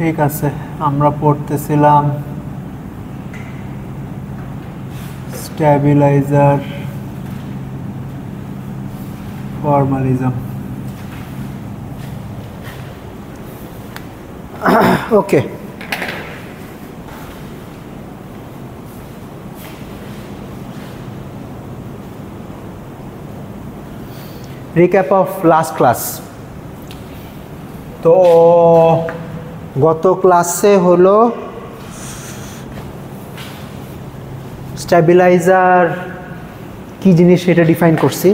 ঠিক আছে, আমরা পড়তেছিলাম stabilizer formalism. Okay, recap of last class. তো গত ক্লাসে হলো স্ট্যাবিলাইজার কি জিনিস সেটা ডিফাইন করছি।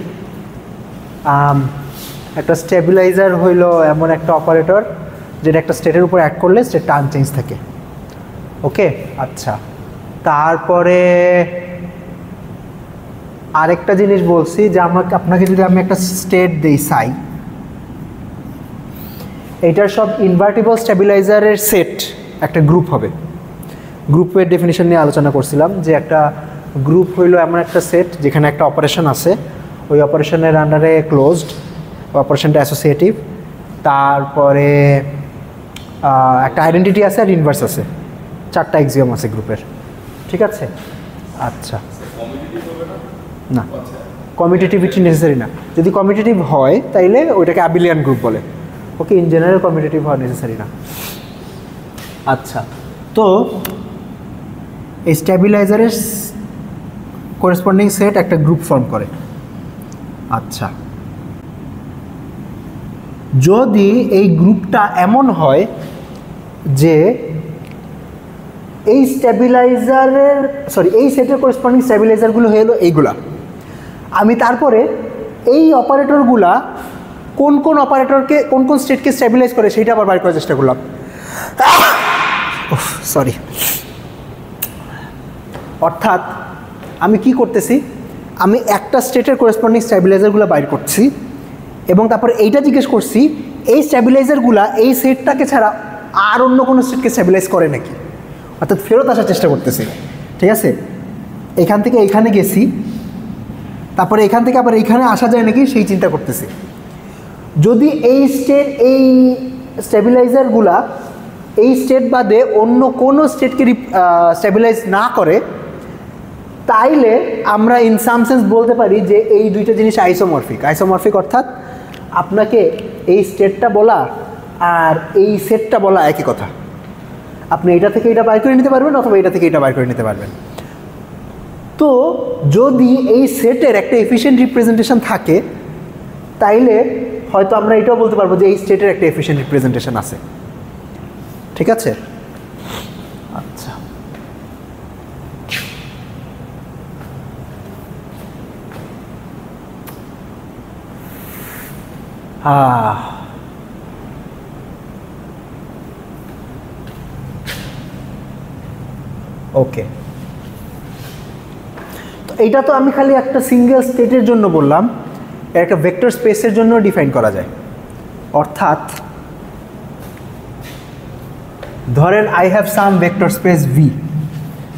একটা স্ট্যাবিলাইজার হইল এমন একটা অপারেটর যেটা একটা স্টেটের উপর অ্যাড করলে স্টেটটা আনচেঞ্জ থাকে। ওকে, আচ্ছা, তারপরে আরেকটা জিনিস বলছি যে আপনাকে যদি আমি একটা স্টেট দেই সাই, এইটার সব ইনভার্টিবল স্ট্যাবিলাইজারের সেট একটা গ্রুপ হবে। গ্রুপের ডেফিনিশন নিয়ে আলোচনা করছিলাম যে একটা গ্রুপ হইল এমন একটা সেট যেখানে একটা অপারেশন আছে, ওই অপারেশনের আন্ডারে ক্লোজড, অপারেশনটা অ্যাসোসিয়েটিভ, তারপরে একটা আইডেন্টিটি আছে আর ইনভার্স আছে, চারটা এক্সিওম আছে গ্রুপের। ঠিক আছে, আচ্ছা, না কমিউটেটিভিটি নেসেসারি না। যদি কমিউটেটিভ হয় তাইলে ওইটাকে অ্যাবিলিয়ান গ্রুপ বলে। ওকে, ইন জেনারেল কমিউটেটিভ হওয়া নেসেসারি না। আচ্ছা, তো এই স্ট্যাবিলাইজারের করেসপন্ডিং সেট একটা গ্রুপ ফর্ম করে। আচ্ছা, যদি এই গ্রুপটা এমন হয় যে এই স্ট্যাবিলাইজারের এই সেটের করেসপন্ডিং স্ট্যাবিলাইজারগুলো হলো এইগুলা, আমি তারপরে এই অপারেটরগুলা কোন কোন অপারেটরকে কোন কোন স্টেটকে স্ট্যাবিলাইজ করে সেইটা আবার বাইর করার চেষ্টা করলাম। সরি, অর্থাৎ আমি কি করতেছি, আমি একটা স্টেটের করেসপন্ডিং স্ট্যাবিলাইজারগুলো বাইর করছি এবং তারপরে এইটা জিজ্ঞেস করছি এই স্ট্যাবিলাইজারগুলা এই সেটটাকে ছাড়া আর অন্য কোনো স্টেটকে স্ট্যাবিলাইজ করে নাকি, অর্থাৎ ফেরত আসার চেষ্টা করতেছি। ঠিক আছে, এখান থেকে এইখানে গেছি, তারপরে এখান থেকে আবার এইখানে আসা যায় নাকি সেই চিন্তা করতেছি। যদি এই স্ট্যাবিলাইজারগুলা এই স্টেট বাদে অন্য কোনো স্টেটকে স্ট্যাবিলাইজ না করে, তাইলে আমরা ইন সাম সেন্স বলতে পারি যে এই দুইটা জিনিস আইসোমরফিক। আইসোমরফিক অর্থাৎ আপনাকে এই স্টেটটা বলা আর এই সেটটা বলা একই কথা। আপনি এটা থেকে এটা বাইর করে নিতে পারবেন অথবা এটা থেকে এটা বাইর করে নিতে পারবেন। তো যদি এই সেটের একটা এফিশিয়েন্ট রিপ্রেজেন্টেশন থাকে তাইলে হয়তো আমরা এটাও বলতে পারবো যে এই স্টেটের একটা এফিশিয়েন্ট রিপ্রেজেন্টেশন আছে। ঠিক আছে, আচ্ছা, ওকে, তো এইটা তো আমি খালি একটা সিঙ্গেল স্টেটের জন্য বললাম, এর একটা ভেক্টর স্পেসের জন্য ডিফাইন করা যায়। অর্থাৎ ধরেন I have some vector space V,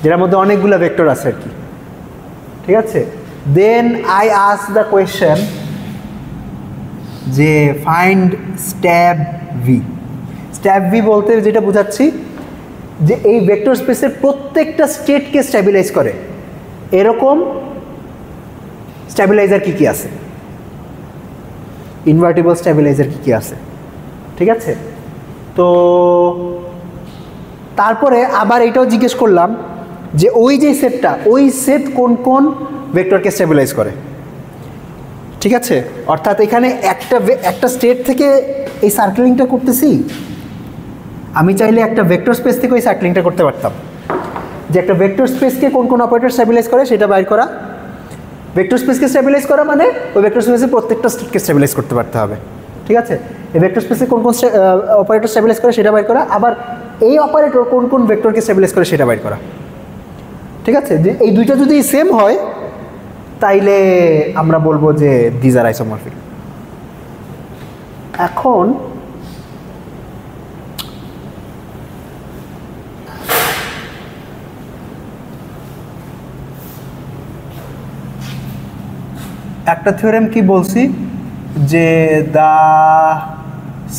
যেটার মধ্যে অনেকগুলো ভেক্টর আছে আর কি। ঠিক আছে, then I ask the question যে find stab V. Stab V বলতে যেটা বোঝাচ্ছি যে এই ভেক্টর স্পেসের প্রত্যেকটা স্টেটকে স্ট্যাবিলাইজ করে এরকম স্ট্যাবিলাইজার কি কি আছে, ইনভার্টিবল স্ট্যাবিলাইজার কি কি আছে। ঠিক আছে, তো তারপরে আবার এটাও জিজ্ঞেস করলাম যে ওই যে সেটটা, ওই সেট কোন কোন ভেক্টরকে স্ট্যাবিলাইজ করে। ঠিক আছে, অর্থাৎ এখানে একটা স্টেট থেকে এই সার্কেলিংটা করতেছি, আমি চাইলে একটা ভেক্টর স্পেস থেকে ওই সার্কেলিংটা করতে পারতাম, যে একটা ভেক্টর স্পেসকে কোন কোন অপারেটর স্ট্যাবিলাইজ করে সেটা বাইর করা। ভেক্টর স্পেসকে স্ট্যাবিলাইজ করা মানে ওই ভেক্টর স্পেসের প্রত্যেকটা স্টেটকে স্ট্যাবিলাইজ করতে পারতে হবে। ঠিক আছে, এই ভেক্টর স্পেসে কোন কোন অপারেটর স্ট্যাবিলাইজ করে সেটা বাইর করা, আবার এই অপারেটর কোন কোন ভেক্টরকে স্ট্যাবিলাইজ করে সেটা বাইর করা। ঠিক আছে, যে এই দুইটা যদি সেম হয় তাইলে আমরা বলবো যে দিজ আর আইসোমরফিক। এখন একটা থিওরেম কি বলছি যে the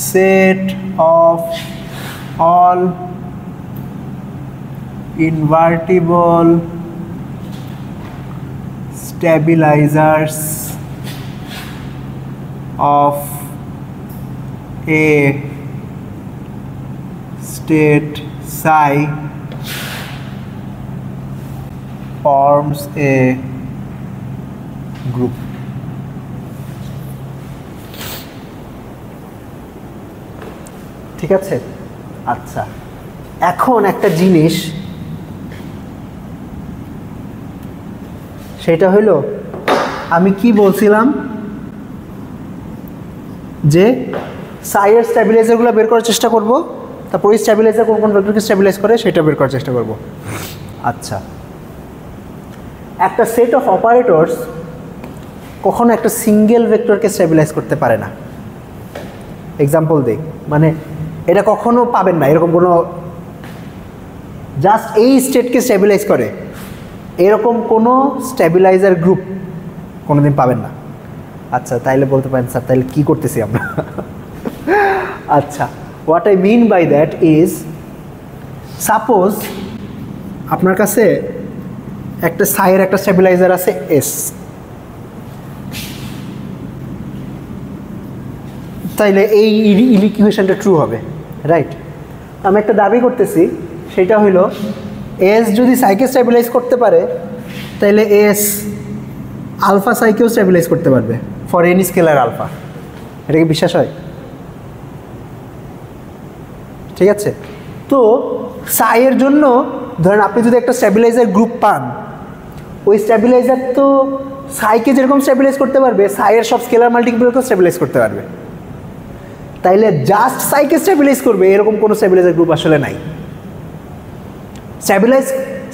set of all invertible stabilizers of a state psi forms a group. ঠিক আছে? আচ্ছা, এখন একটা জিনিস, সেটা হইল আমি কি বলছিলাম যে সাইয়ের স্ট্যাবিলাইজারগুলো বের করার চেষ্টা করব, তারপর ওই স্ট্যাবিলাইজার কোন কোন ভেক্টরকে স্ট্যাবিলাইজ করে সেটা বের করার চেষ্টা করব। আচ্ছা, একটা সেট অফ অপারেটরস কখনো একটা সিঙ্গেল ভেক্টরকে স্ট্যাবিলাইজ করতে পারে না। এক্সাম্পল দিই, মানে এটা কখনো পাবেন না এরকম কোনো জাস্ট এই স্টেটকে স্ট্যাবিলাইজ করে এরকম কোনো স্ট্যাবিলাইজার গ্রুপ কোনোদিন পাবেন না। আচ্ছা, তাইলে বলতে পারেন স্যার তাইলে কী করতেছি আমরা? আচ্ছা, what I mean by that is, suppose আপনার কাছে একটা সাইয়ের একটা স্ট্যাবিলাইজার আছে এস, তাইলে এই ইকুয়েশনটা ট্রু হবে, রাইট? আমি একটা দাবি করতেছি, সেটা হইল এস যদি সাইকে স্ট্যাবিলাইজ করতে পারে তাইলে এস আলফা সাইকেও স্ট্যাবিলাইজ করতে পারবে ফর এনি স্কেলার আলফা। এটা কি বিশ্বাস হয়? ঠিক আছে, তো সাইয়ের জন্য ধরেন আপনি যদি একটা স্ট্যাবিলাইজার গ্রুপ পান, ওই স্ট্যাবিলাইজার তো সাইকে যেরকম স্ট্যাবিলাইজ করতে পারবে সাইয়ের সব স্কেলার মাল্টিপ্লকেও স্ট্যাবিলাইজ করতে পারবে। তাইলে জাস্ট সাইকে স্ট্যাবিলাইজ করবে এরকম কোনো স্ট্যাবিলাইজার গ্রুপ আসলে নাই।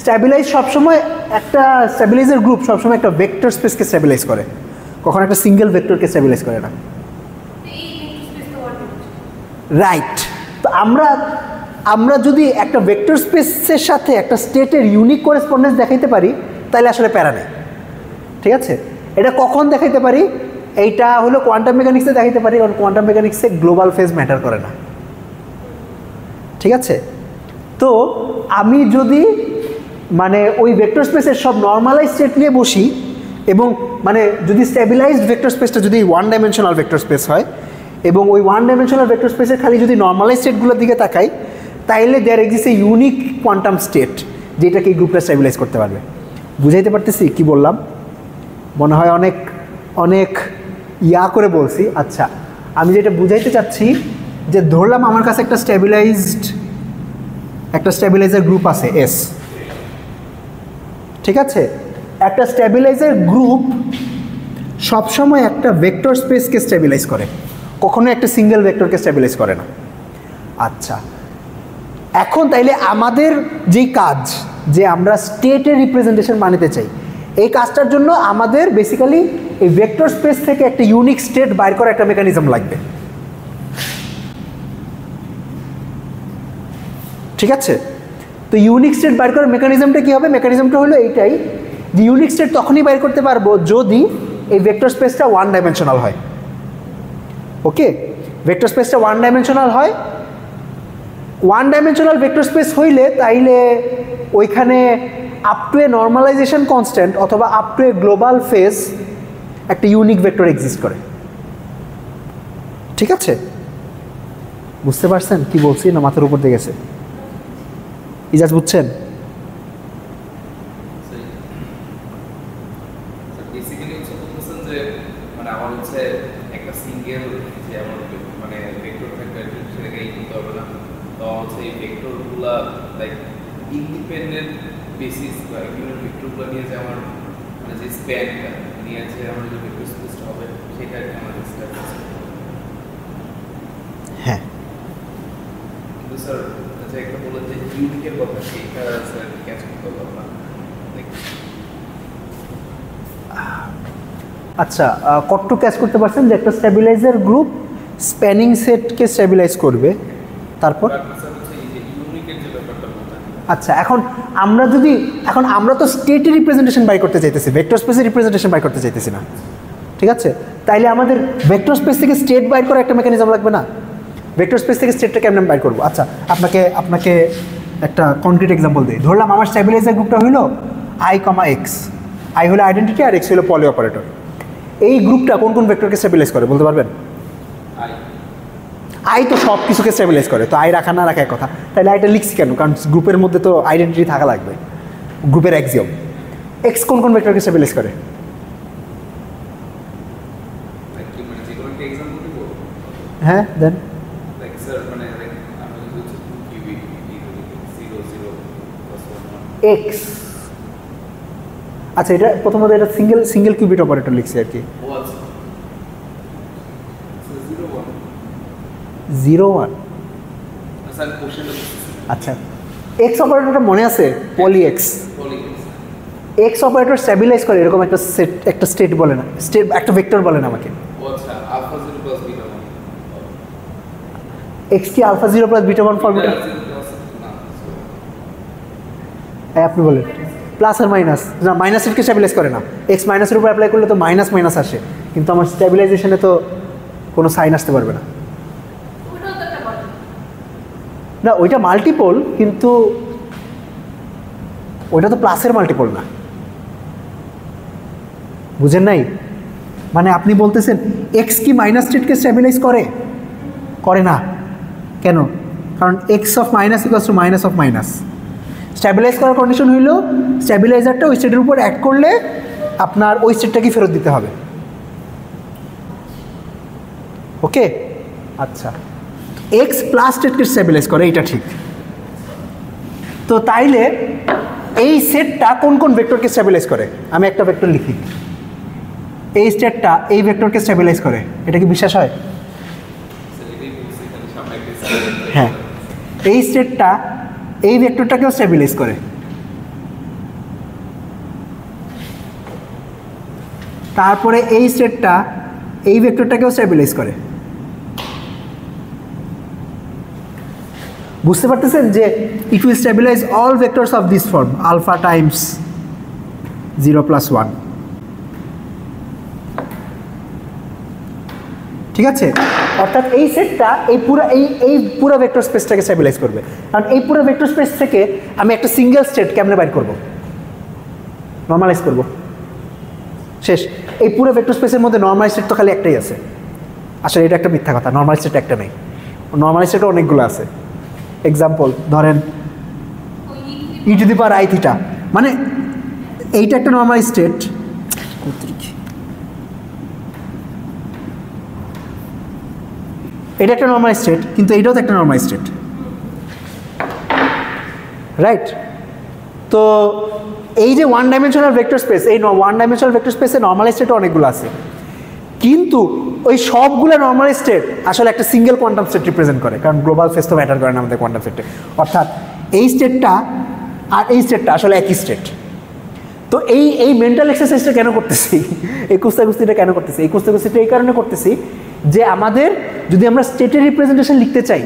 স্ট্যাবিলাইজ সবসময় একটা স্ট্যাবিলাইজার গ্রুপ সবসময় একটা ভেক্টর স্পেসকে স্ট্যাবিলাইজ করে, কখনো একটা সিঙ্গেল ভেক্টরকে স্ট্যাবিলাইজ করে না, রাইট? তো আমরা যদি একটা ভেক্টর স্পেসের সাথে একটা স্টেটের ইউনিক করেসপন্ডেন্স দেখাইতে পারি তাহলে আসলে প্যারা নেই। ঠিক আছে, এটা কখন দেখাইতে পারি? এইটা হলো কোয়ান্টাম মেকানিক্সে দেখাইতে পারি, কারণ কোয়ান্টাম মেকানিক্সে গ্লোবাল ফেজ ম্যাটার করে না। ঠিক আছে, তো আমি যদি মানে ওই ভেক্টর স্পেসের সব নর্মালাইজ স্টেট নিয়ে বসি এবং মানে যদি স্ট্যাবিলাইজড ভেক্টর স্পেসটা যদি ওয়ান ডাইমেনশনাল ভেক্টর স্পেস হয় এবং ওই ওয়ান ডাইমেনশনাল ভেক্টর স্পেসের খালি যদি নর্মালাইজ স্টেটগুলোর দিকে তাকাই, তাইলে there exist a unique quantum state যেটাকে এই গ্রুপটা স্ট্যাবিলাইজ করতে পারবে। বুঝাইতে পারতেছি কি বললাম? মনে হয় অনেক অনেক ইয়া করে বলছি। আচ্ছা, আমি যেটা বুঝাইতে চাচ্ছি যে ধরলাম আমার কাছে একটা স্ট্যাবিলাইজার গ্রুপ আছে এস। ঠিক আছে, একটা স্ট্যাবিলাইজার গ্রুপ সবসময় একটা ভেক্টর স্পেসকে স্ট্যাবিলাইজ করে, কখনো একটা সিঙ্গেল ভেক্টরকে স্ট্যাবিলাইজ করে না। আচ্ছা, এখন তাইলে আমাদের যেই কাজ যে আমরা স্টেটের রিপ্রেজেন্টেশন বানাতে চাই, এই কাজটার জন্য আমাদের বেসিক্যালি এই ভেক্টর স্পেস থেকে একটা ইউনিক স্টেট বাইর করা একটা মেকানিজম লাগবে। ঠিক আছে, তো ইউনিক স্টেট বাইর করার মেকানিজমটা কী হবে? মেকানিজমটা হলো এইটাই যে ইউনিক স্টেট তখনই বাইর করতে পারবো যদি এই ভেক্টর স্পেসটা ওয়ান ডাইমেনশনাল হয়। ওকে, ভেক্টর স্পেসটা ওয়ান ডাইমেনশনাল হয়। ওয়ান ডাইমেনশনাল ভেক্টর স্পেস হইলে তাইলে ওইখানে up to a normalization constant অথবা up to a global phase একটা ইউনিক ভেক্টর এক্সিস্ট করে। ঠিক আছে, বুঝতে পারছেন কি বলছি না মাথার উপর দিয়ে গেছে? ইজাজ বুঝছেন? ইন্ডিপেন্ডেন্ট বেসিস বা ইউনিট ভেক্টরগুলো নিয়ে যে আমার মানে যে স্প্যানটা নিয়ে যে আমার যে ভেক্টর স্পেসটা হবে সেটা আমাদের স্টার্ট আছে। হ্যাঁ, কিন্তু স্যার যে একটা বললেন যে ইউনিকের কথা, সেটা স্যার ক্যাচ করতে পারবো না। আচ্ছা, কতটুকু ক্যাচ করতে পারছেন যে একটা স্ট্যাবিলাইজার গ্রুপ স্প্যানিং সেটকে স্ট্যাবিলাইজ করবে, তারপর আচ্ছা এখন আমরা তো স্টেটের রিপ্রেজেন্টেশন বাই করতে চাইতেছি, ভেক্টর স্পেসের রিপ্রেজেন্টেশন বাই করতে চাইতেছি না। ঠিক আছে, তাইলে আমাদের ভেক্টর স্পেস থেকে স্টেট বাইর করা একটা মেকানিজম লাগবে না? ভেক্টর স্পেস থেকে স্টেটটা কেমন বাইর করবো? আচ্ছা, আপনাকে একটা কনক্রিট এক্সাম্পল দিই। ধরলাম আমার স্ট্যাবিলাইজার গ্রুপটা হলো আই কমা এক্স। আই হলো আইডেন্টিটি আর এক্স হলো পলি অপারেটর। এই গ্রুপটা কোন কোন ভেক্টরকে স্ট্যাবিলাইজ করে বলতে পারবেন? আই তো সব কিছুকে স্ট্যাবিলাইজ করে, তো আই রাখা না রাখা এক কথা। তাহলে আইটা লিখছি কেন? কারণ গ্রুপের মধ্যে তো আইডেন্টিটি থাকা লাগবে, গ্রুপের অ্যাক্সিওম। এক্স কোন কোন ভেক্টরকে স্ট্যাবিলাইজ করে? হ্যাঁ, দেন। এক্স, আচ্ছা এটা প্রথমত এটা সিঙ্গেল কিউবিট অপারেটর লিখছি আর কি। 0 1। আচ্ছা, এক্স অপারেটরটা মনে আছে? পলি এক্স। এক্স অপারেটর স্ট্যাবিলাইজ করে এরকম একটা স্টেট বলে না, একটা ভেক্টর বলেন আমাকে। এক্স কি আলফা 0 প্লাস বিটা 1 ফর্মেটে? হ্যাঁ, আপনি বলেন। প্লাস আর মাইনাস, না মাইনাসেরকে স্ট্যাবিলাইজ করে না। এক্স মাইনাসের উপর অ্যাপ্লাই করলে তো মাইনাস মাইনাস আসে, কিন্তু আমার স্ট্যাবিলাইজেশনে তো কোনো সাইন আসতে পারবে না। না, ওইটা মাল্টিপল, কিন্তু ওইটা তো প্লাসের মাল্টিপল না, বুঝেন নাই? মানে আপনি বলতেছেন এক্স কি মাইনাস স্টেটকে স্ট্যাবিলাইজ করে না। কেন? কারণ x of minus equals to minus of minus. Stabilise করার কন্ডিশন হইল স্ট্যাবিলাইজারটা ওই স্টেটের উপর অ্যাড করলে আপনার ওই স্টেটটাকে ফেরত দিতে হবে। ওকে, আচ্ছা, এক্স প্লাস স্টেটকে স্ট্যাবিলাইজ করে, এটা ঠিক। তো তাইলে এই সেটটা কোন কোন ভেক্টরকে স্ট্যাবিলাইজ করে? আমি একটা ভেক্টর লিখি, এই স্টেটটা এই ভেক্টরকে স্ট্যাবিলাইজ করে। এটা কি বিশ্বাস হয়? হ্যাঁ, এই স্টেটটা এই ভেক্টরটাকেও স্ট্যাবিলাইজ করে। তারপরে এই স্টেটটা এই ভেক্টরটাকেও স্ট্যাবিলাইজ করে। বুঝতে পারতেছেন যে it will stabilise all vectors of this form alpha times 0 + 1। ঠিক আছে, অর্থাৎ এই সেটটা এই পুরো ভেক্টর স্পেসটাকে স্ট্যাবিলাইজ করবে। কারণ এই পুরো ভেক্টর স্পেস থেকে আমি একটা সিঙ্গেল স্টেট কেমনে বাইর করব? নর্মালাইজ করব, শেষ। এই পুরো ভেক্টর স্পেসের মধ্যে নর্মাল স্টেট তো খালি একটাই আছে। আসলে এটা একটা মিথ্যা কথা, নর্মাল স্টেট একটা নেই, নর্মাল স্টেটও অনেকগুলো আছে। এক্সাম্পল ধরেন e⁻i⁻, মানে এইটা একটা নর্মাল স্টেট, এটা একটা নর্মাল স্টেট, কিন্তু এইটাও তো একটা নর্মাল স্টেট, রাইট? তো এই যে ওয়ান ডাইমেনশনাল ভেক্টর স্পেস, এই ওয়ান ডাইমেনশনাল ভেক্টর স্পেসে নর্মাল স্টেট অনেকগুলো আছে, কিন্তু ওই সবগুলো নর্মাল স্টেট আসলে একটা সিঙ্গেল কোয়ান্টাম স্টেট রিপ্রেজেন্ট করে, কারণ গ্লোবাল ফেস তো ম্যাটার করে না আমাদের কোয়ান্টাম স্টেটে। অর্থাৎ এই স্টেটটা আর এই স্টেটটা আসলে একই স্টেট। তো এই মেন্টাল এক্সারসাইজটা কেন করতেছি, এই কুস্তাকুস্তিটা কেন করতেছি? এই কুস্তাকুস্তিটা এই কারণে করতেছি যে আমাদের যদি আমরা স্টেটের রিপ্রেজেন্টেশন লিখতে চাই,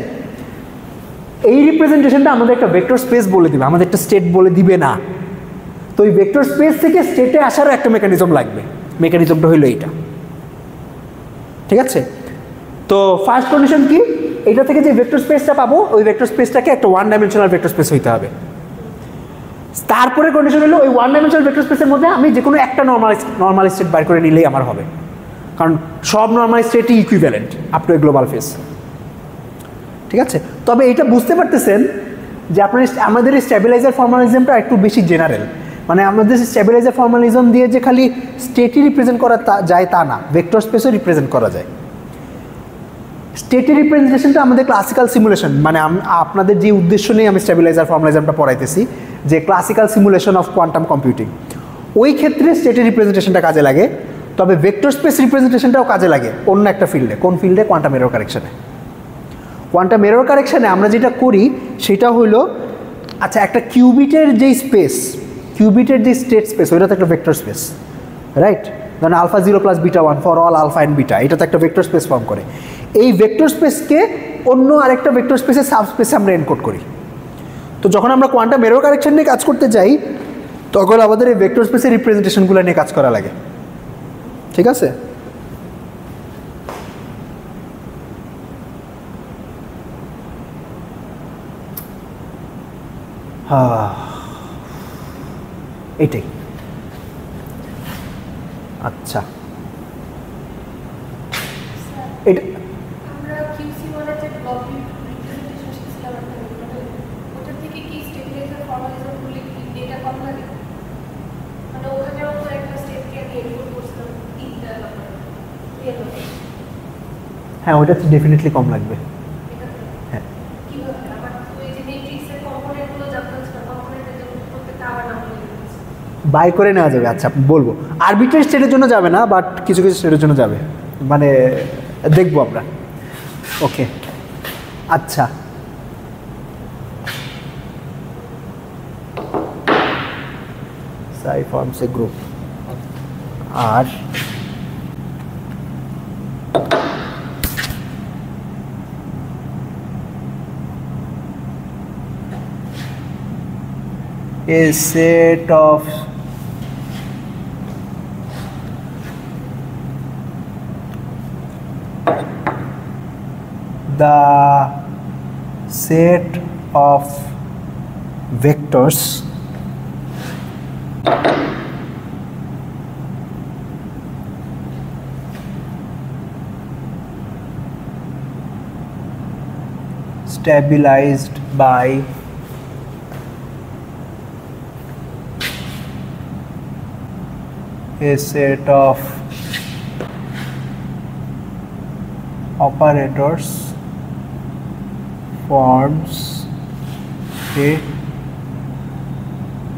এই রিপ্রেজেন্টেশনটা আমাদের একটা ভেক্টর স্পেস বলে দিবে, আমাদের একটা স্টেট বলে দিবে না। তো ওই ভেক্টর স্পেস থেকে স্টেটে আসারও একটা মেকানিজম লাগবে, মেকানিজমটা হইলো এইটা। ঠিক আছে, তো ফার্স্ট কন্ডিশন কি? এটা থেকে যে ভেক্টর স্পেসটা পাবো ওই ভেক্টর স্পেসটাকে একটা ওয়ান ডাইমেনশনাল ভেক্টর স্পেস হইতে হবে। তারপরে কন্ডিশন হলো ওই ওয়ান ডাইমেনশনাল ভেক্টর স্পেসের মধ্যে আমি যে কোনো একটা নর্মাল স্টেট বার করে নিলেই আমার হবে, কারণ সব নর্মাল স্টেটই equivalent up to a global phase. ঠিক আছে, তবে এটা বুঝতে পারতেছেন যে আপনার আমাদের এই স্ট্যাবিলাইজার ফর্মালিজমটা একটু বেশি জেনারেল। মানে আমাদের স্ট্যাবিলাইজার ফর্মালিজম দিয়ে যে খালি স্টেটই রিপ্রেজেন্ট করা যায় তা না, ভেক্টর স্পেসও রিপ্রেজেন্ট করা যায়। স্টেটের রিপ্রেজেন্টেশনটা আমাদের ক্লাসিক্যাল সিমুলেশন, মানে আপনাদের যে উদ্দেশ্য নিয়ে আমি স্ট্যাবিলাইজার ফর্মালিজমটা পড়াইতেছি, যে classical simulation of quantum computing, ওই ক্ষেত্রে স্টেটের রিপ্রেজেন্টেশনটা কাজে লাগে। তবে ভেক্টর স্পেস রিপ্রেজেন্টেশনটাও কাজে লাগে অন্য একটা ফিল্ডে। কোন ফিল্ডে? কোয়ান্টাম এরর কারেকশনে। কোয়ান্টাম এরর কারেকশনে আমরা যেটা করি সেটা হলো, আচ্ছা একটা কিউবিটের যেই স্পেস, কিউবিটের যে স্টেট স্পেস, ওইটা তো একটা ভেক্টর স্পেস, রাইট? ধরেন alpha 0 + beta 1 for all alpha and beta, এটা তো একটা ভেক্টর স্পেস ফর্ম করে। এই ভেক্টর স্পেসকে অন্য আরেকটা ভেক্টর স্পেসের সাবস্পেসে আমরা এনকোড করি। তো যখন আমরা কোয়ান্টাম এরর কারেকশন নিয়ে কাজ করতে যাই, তখন আমাদের এই ভেক্টর স্পেসের রিপ্রেজেন্টেশনগুলো নিয়ে কাজ করা লাগে। ঠিক আছে, এটাই। আচ্ছা এটা আমরা কিউসি বলে যে ব্লক রিপ্রেজেন্টেশন শিখছিলাম মানে ওটার থেকে কি স্টেবিলাইজার ফর্মালিজম করলে কি ডেটা কম লাগে? মানে ওখানেও তো একটা স্টেপকে আমি এনকোড করছিলাম তিনটা নাম্বার। হ্যাঁ ওটা তো ডেফিনেটলি কম লাগবে। হ্যাঁ কিভাবে আবার ওই যে ম্যাট্রিক্সের কম্পোনেন্টগুলো জানতে চাই, কম্পোনেন্টের জন্য প্রত্যেকটা আবার নাম বলে দিচ্ছি। বাই করে নেওয়া যাবে। আচ্ছা বলবো আরবিট্রারি স্টেটের জন্য যাবে না, বাট কিছু কিছু স্টেটের জন্য যাবে, মানে দেখবো আমরা। ওকে আচ্ছা সাই ফর্মস এ গ্রুপ আর a set of the set of vectors stabilized by a set of operators forms a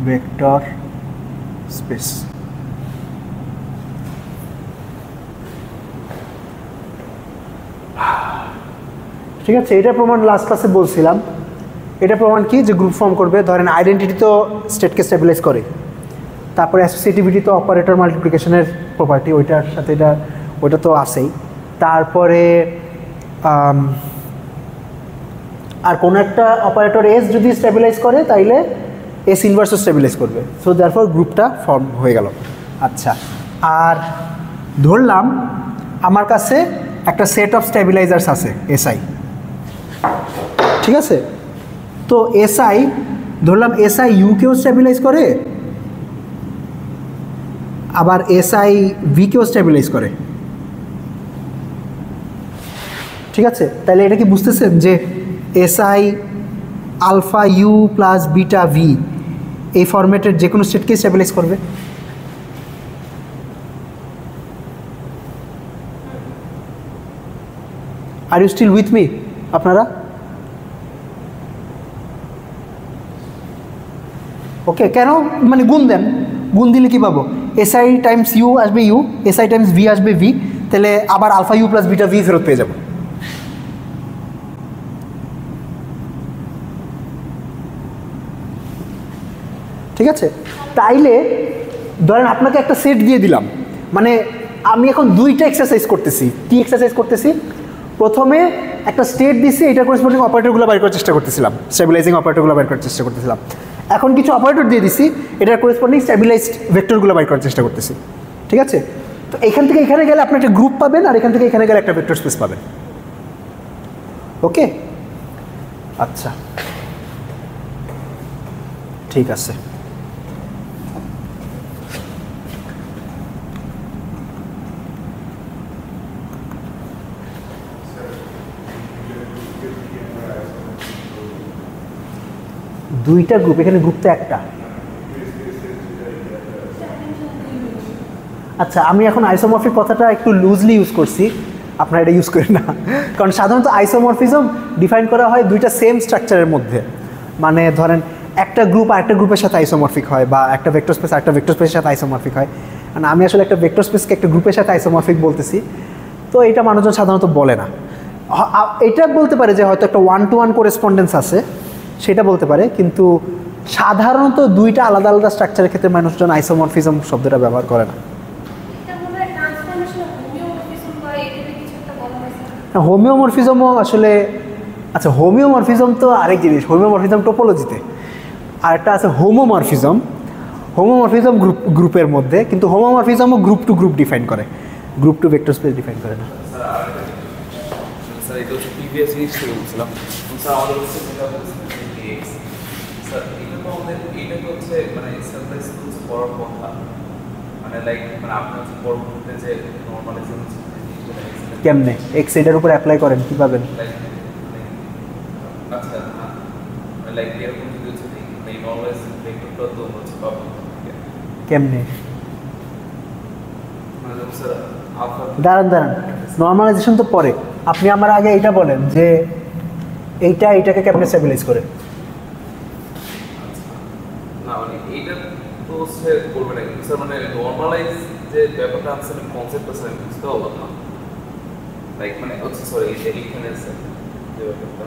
vector space. ঠিক আছে, এটা প্রমাণ লাস্ট ক্লাসে বলছিলাম। এটা প্রমাণ কি, যে গ্রুপ ফর্ম করবে, ধরেন আইডেন্টিটি তো স্টেটকে স্টেবিলাইজ করে, তারপরে অ্যাসোসিয়েটিভিটি তো অপারেটর মাল্টিপ্লিকেশনের প্রপার্টি, ওইটার সাথে এটা ওইটা তো আছেই। তারপরে আর কোনো একটা অপারেটর এস যদি স্টেবিলাইজ করে তাইলে এস ইনভার্সও স্টেবিলাইজ করবে। সো দেয়ারফর গ্রুপটা ফর্ম হয়ে গেল। আচ্ছা, আর ধরলাম আমার কাছে একটা সেট অফ স্টেবিলাইজার্স আছে এসআই, ঠিক আছে? তো এসআই ধরলাম এসআই ইউকেও স্টেবিলাইজ করে, আবার এসআই ভিকেও স্টেবিলাইজ করে, ঠিক আছে? তাহলে এটা কি বুঝতেছেন যে psi alpha u plus beta v এই ফরম্যাটের যে কোনো স্টেটকে স্টেবিলাইজ করবে? Are you still with me আপনারা? ওকে, কেন? মানে গুণ দেন, গুণ দিলে কি পাবো? এসআই টাইমস ইউ আসবে ইউ, এসআই টাইমস ভি আসবে ভি, তাহলে আবার alpha u plus beta v ফেরত পেয়ে যাবো। ঠিক আছে? তাইলে ধরেন আপনাকে একটা সেট দিয়ে দিলাম, মানে আমি এখন দুইটা এক্সারসাইজ করতেছি। কি এক্সারসাইজ করতেছি? প্রথমে একটা স্টেট দিছি, এটা করেসপন্ডিং অপারেটরগুলো বাইর করার চেষ্টা করতেছিলাম, স্টেবিলাইজিং অপারেটরগুলো বাইর করার চেষ্টা করতেছিলাম। এখন কিছু অপারেটর দিয়ে দিছি, এটার করেসপন্ডিং স্টেবিলাইজড ভেক্টরগুলো বাইর করার চেষ্টা করতেছি, ঠিক আছে? তো এখান থেকে এখানে গেলে আপনি একটা গ্রুপ পাবেন, আর এখান থেকে এখানে গেলে একটা ভেক্টর স্পেস পাবেন। ওকে, আচ্ছা ঠিক আছে। দুইটা গ্রুপ, এখানে গ্রুপ তো একটা। আচ্ছা, আমি এখন আইসোমরফিক কথাটা একটু লুজলি ইউজ করছি, আপনারা এটা ইউজ করেন না, কারণ সাধারণত আইসোমরফিজম ডিফাইন করা হয় দুইটা সেম স্ট্রাকচারের মধ্যে। মানে ধরেন একটা গ্রুপ আরেকটা গ্রুপের সাথে আইসোমরফিক হয়, বা একটা ভেক্টর স্পেস আরেকটা ভেক্টর স্পেসের সাথে আইসোমরফিক হয়। মানে আমি আসলে একটা ভেক্টর স্পেসকে একটা গ্রুপের সাথে আইসোমরফিক বলতেছি, তো এটা মানুষজন সাধারণত বলে না। এটা বলতে পারে যে হয়তো একটা 1-to-1 করেসপন্ডেন্স আছে, সেটা বলতে পারে, কিন্তু সাধারণত দুইটা আলাদা আলাদা স্ট্রাকচারের ক্ষেত্রে মানুষজন আইসোমরফিজম শব্দটা ব্যবহার করে না। হোমিওমরফিজমও আসলে, আচ্ছা হোমিওমরফিজম তো আরেক জিনিস, হোমিওমরফিজম টোপোলজিতে, আর একটা আছে হোমোমরফিজম। হোমোমরফিজম গ্রুপের মধ্যে, কিন্তু হোমোমরফিজমও গ্রুপ টু গ্রুপ ডিফাইন করে, group to vector space define করে না। স্যার এটা হচ্ছে প্রিভিয়াস জিনিস থেকে বলছিলাম স্যার, আমাদের হচ্ছে যেটা বলছিলেন এক্স স্যার তো আমাদের এইটা তো হচ্ছে মানে স্ট্যাবিলাইজ হচ্ছে বড় কথা মানে লাইক মানে আপনার হচ্ছে পরবর্তীতে যে নরমালাইজেশন কেমনে এক্স এটার উপর অ্যাপ্লাই করেন কি পাবেন? আচ্ছা লাইক এরকম যদি হচ্ছে এই নরমালাইজ ভেক্টরটা তো হচ্ছে পাবো কেমনে? মানে স্যার আলফা দাঁড়ান নর্মালাইজেশন তো পরে, আপনি আমার আগে এটা বলেন যে এইটাকে কেমনে স্টেবিলাইজ করে? না মানে এইটা তো হচ্ছে করবে না কিন্তু স্যার মানে নরমালাইজ যে ব্যাপারটা আছে মানে কনসেপ্টটা স্যার বুঝতে পারলাম না লাইক মানে হচ্ছে সরি এখানে স্যার যে ব্যাপারটা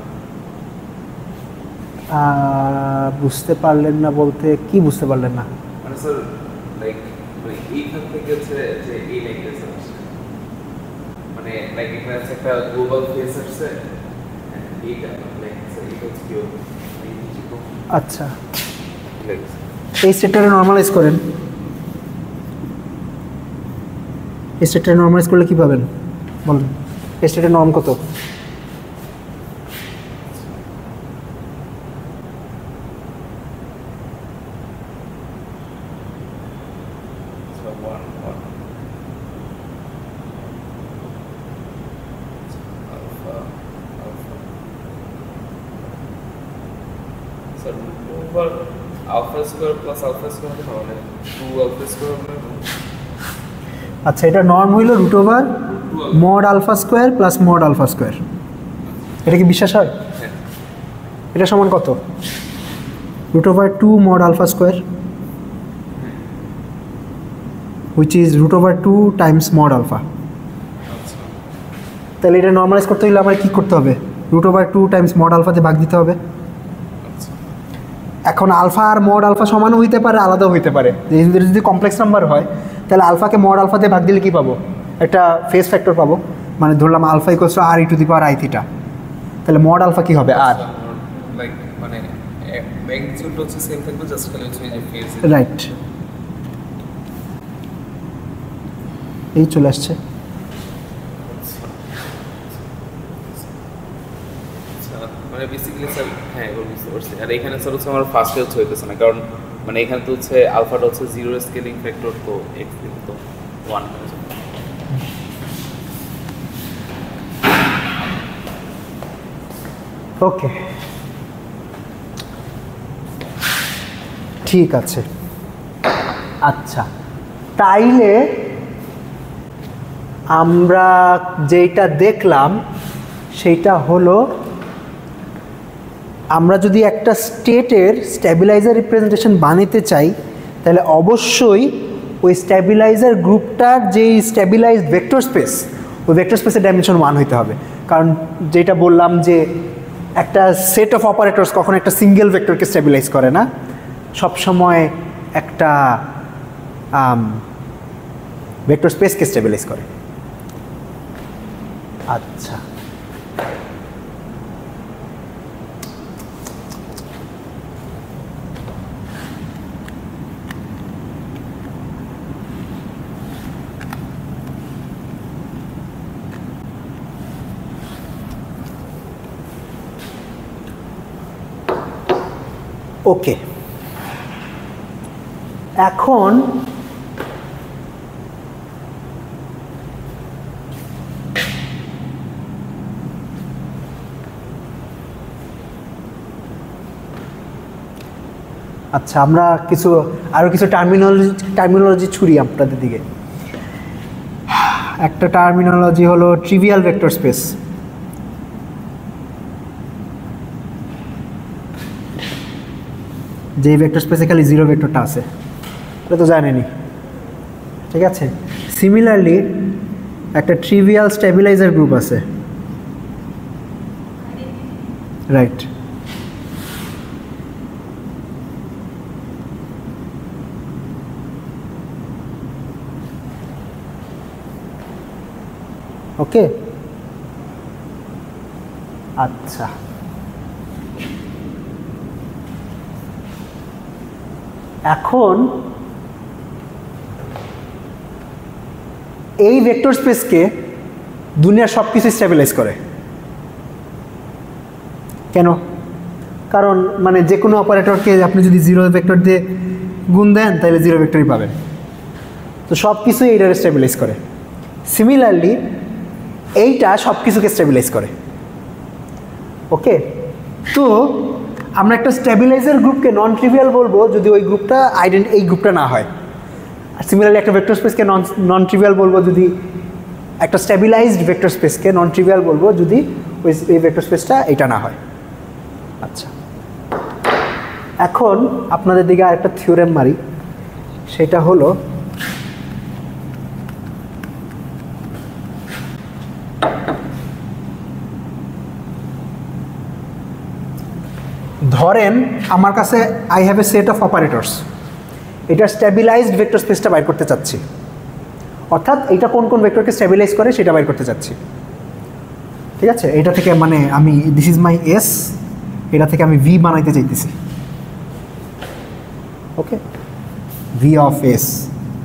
বুঝতে পারলেন না বলতে কি বুঝতে পারলেন না? মানে স্যার লাইক মানে এইখান থেকে হচ্ছে যে এই লাইনটা স্যার মানে লাইক এখানে হচ্ছে একটা গ্লোবাল ফেস আছে এইটা লাইক স্যার এটা হচ্ছে কি আচ্ছা এই স্টেটটাকে নর্মালাইজ করেন, এই স্টেটটাকে নর্মালাইজ করলে কি পাবেন বলেন? এই স্টেটের নর্ম কত? alpha square plus alpha square মানে 2 alpha square মানে আচ্ছা এটা নর্ম হইল root over mod alpha square plus mod alpha square, এটা কি বিশ্বাস হয়? এটা সমান কত? Root over 2 mod alpha square which is root over 2 times mod alpha. তাহলে এটা নর্মালাইজ করতে হলে আমার কী করতে হবে? রুট ওভার 2 টাইমস মড আলফাতে ভাগ দিতে হবে। এখন আলফা আর মড আলফা সমানও হইতে পারে আলাদাও হইতে পারে, যদি কমপ্লেক্স নাম্বার হয় তাহলে আলফাকে মড আলফাতে ভাগ দিলে কী পাবো? একটা ফেস ফ্যাক্টর পাবো, মানে ধরলাম alpha equals to R e to the power i theta, তাহলে মড আলফা কী হবে? আর লাইক মানে ম্যাগনিটিউড হচ্ছে সেম থাকবে জাস্ট খালি হচ্ছে যে ফেজ রাইট এই চলে আসছে। মানে বেসিক্যালি স্যার হ্যাঁ এগুলো বুঝতে পারছি। আর এখানে স্যার হচ্ছে আমার ফার্স্টে হচ্ছে হইতেছে না, কারণ মানে এখানে তো হচ্ছে আলফাটা হচ্ছে 0 স্কেলিং ফ্যাক্টর, তো এক্স তো 1 হয়ে যাবে। ওকে ঠিক আছে। আচ্ছা তাইলে আমরা যেটা দেখলাম সেইটা হলো আমরা যদি একটা স্টেটের স্ট্যাবিলাইজার রিপ্রেজেন্টেশন বানাতে চাই তাহলে অবশ্যই ওই স্ট্যাবিলাইজার গ্রুপটার যেই স্ট্যাবিলাইজড ভেক্টর স্পেস ওই ভেক্টর স্পেসের ডাইমেনশন 1 হইতে হবে। কারণ যেটা বললাম যে একটা সেট অফ অপারেটরস কখন একটা সিঙ্গেল ভেক্টরকে স্ট্যাবিলাইজ করে না, সবসময় একটা ভেক্টর স্পেসকে স্ট্যাবিলাইজ করে। আচ্ছা ওকে এখন আচ্ছা আমরা আরও কিছু টার্মিনোলজি ছুড়ি আপনাদের দিকে। একটা টার্মিনোলজি হলো ট্রিভিয়াল ভেক্টর স্পেস। যে ভেক্টর স্পেসে খালি 0 ভেক্টরটা আছে এটা তো জানেনি, ঠিক আছে। সিমিলারলি একটা ট্রিভিয়াল স্ট্যাবিলাইজার গ্রুপ আছে, রাইট। ওকে আচ্ছা এখন এই ভেক্টর স্পেসকে দুনিয়ার সব কিছু স্ট্যাবিলাইজ করে। কেন? কারণ মানে যে কোনো অপারেটরকে আপনি যদি জিরো ভেক্টর দিয়ে গুণ দেন তাহলে জিরো ভেক্টরই পাবেন। তো সব কিছুই এইটারে স্টেবিলাইজ করে। সিমিলারলি এইটা সব কিছুকে স্টেবিলাইজ করে। ওকে, তো আমরা একটা স্টেবিলাইজার গ্রুপকে নন ট্রিভিয়াল বলবো যদি ওই গ্রুপটা এই গ্রুপটা না হয়। আর সিমিলারলি একটা ভেক্টর স্পেসকে নন ট্রিভিয়াল বলবো যদি একটা স্টেবিলাইজড ভেক্টর স্পেসকে নন ট্রিভিয়াল বলবো যদি এই ভেক্টর স্পেসটা এটা না হয়। আচ্ছা, এখন আপনাদের দিকে আরেকটা থিওরেম মারি, সেটা হলো ধরেন আমার কাছে I have a set of operators, এটা স্টেবিলাইজড ভেক্টর স্পেসটা বাইর করতে চাচ্ছি, অর্থাৎ এটা কোন কোন ভেক্টরকে স্টেবিলাইজ করে সেটা বাইর করতে চাচ্ছি। ঠিক আছে, এটা থেকে মানে আমি দিস ইজ মাই এস, এটা থেকে আমি ভি বানাইতে চাইতেছি। ওকে, ভি অফ এস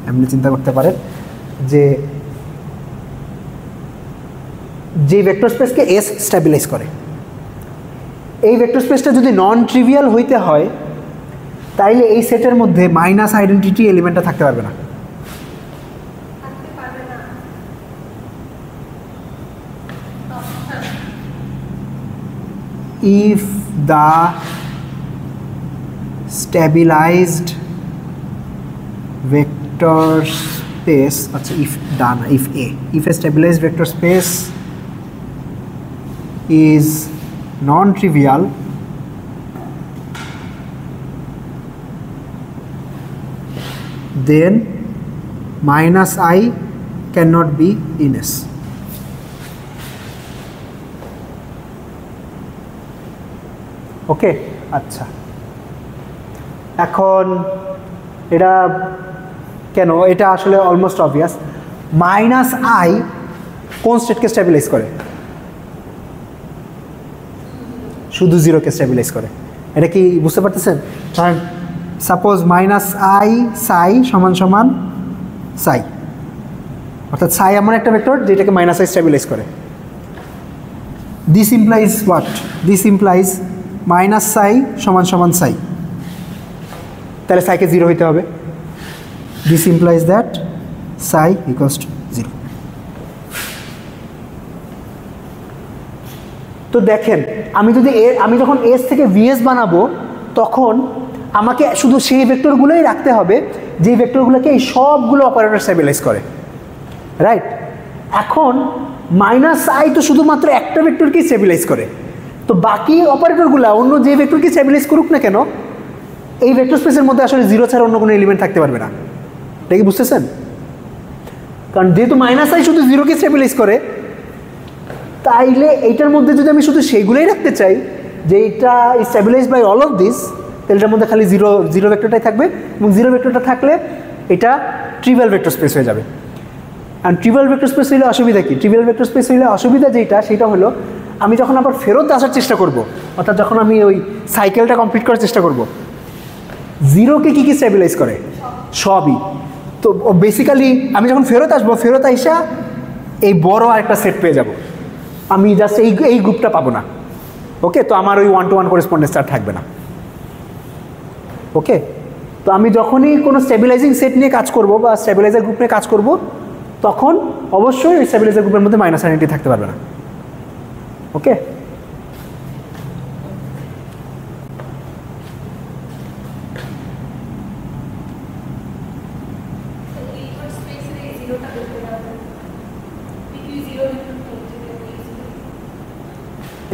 আপনি চিন্তা করতে পারেন যে ভেক্টর স্পেসকে এস স্টেবিলাইজ করে, এই ভেক্টর স্পেসটা যদি নন ট্রিভিয়াল হইতে হয় তাইলে এই সেটের মধ্যে মাইনাস আইডেন্টিটি এলিমেন্টটা থাকতে পারবে না। If the stabilized vector space, if a stabilized vector space is non-trivial, then minus I cannot be in S. ওকে, আচ্ছা, এখন এটা কেন, এটা আসলে অলমোস্ট অবভিয়াস। মাইনাস আই কোন স্টেটকে স্টেবিলাইজ করে? শুধু জিরোকে স্টেবিলাইজ করে। এটা কি বুঝতে পারতেছেন? কারণ সাপোজ মাইনাস আই সাই সমান সমান সাই, অর্থাৎ সাই এমন একটা ভেক্টর যেটাকে মাইনাস আই স্টেবিলাইজ করে। This implies what? This implies minus সাই সমান সমান সাই, তাহলে সাইকে জিরো হইতে হবে। This implies that Sai equals to zero. তো দেখেন, আমি যখন এস থেকে ভিএস বানাবো তখন আমাকে শুধু সেই ভেক্টরগুলোই রাখতে হবে যে ভেক্টরগুলোকে এই সবগুলো অপারেটর স্টেবিলাইজ করে, রাইট? এখন মাইনাস আই তো শুধুমাত্র একটা ভেক্টরকেই স্টেবিলাইজ করে, তো বাকি অপারেটরগুলো অন্য যে ভেক্টরকে স্টেবিলাইজ করুক না কেন এই ভেক্টর স্পেসের মধ্যে আসলে জিরো ছাড়া অন্য কোনো এলিমেন্ট থাকতে পারবে না। এটা কি বুঝতেছেন? কারণ যেহেতু মাইনাস আই শুধু জিরোকে স্টেবিলাইজ করে, তাইলে এইটার মধ্যে যদি আমি শুধু সেইগুলোই রাখতে চাই যে এটা stabilise by all of this, তাহলে এটার মধ্যে খালি জিরো ভেক্টরটাই থাকবে, এবং জিরো ভেক্টরটা থাকলে এটা ট্রিভিয়াল ভেক্টর স্পেস হয়ে যাবে। আর ট্রিভিয়াল ভেক্টর স্পেস হইলে অসুবিধা কি? ট্রিভিয়াল ভেক্টর স্পেস হইলে অসুবিধা সেটা হলো আমি যখন আবার ফেরত আসার চেষ্টা করব, অর্থাৎ যখন আমি ওই সাইকেলটা কমপ্লিট করার চেষ্টা করব, জিরোকে কী স্টেবিলাইজ করে? সবই। তো বেসিক্যালি আমি যখন ফেরত আসবো, ফেরত আইসা এই বড় আরেকটা সেট পেয়ে যাব, আমি জাস্ট এই গ্রুপটা পাবো না। ওকে, তো আমার ওই 1-to-1 করেসপন্ডেন্স আর থাকবে না। ওকে, তো আমি যখনই কোনো স্টেবিলাইজিং সেট নিয়ে কাজ করব বা স্টেবিলাইজার গ্রুপ নিয়ে কাজ করব, তখন অবশ্যই ওই স্টেবিলাইজার গ্রুপের মধ্যে মাইনাস আইডেন্টি থাকতে পারবে না। ওকে,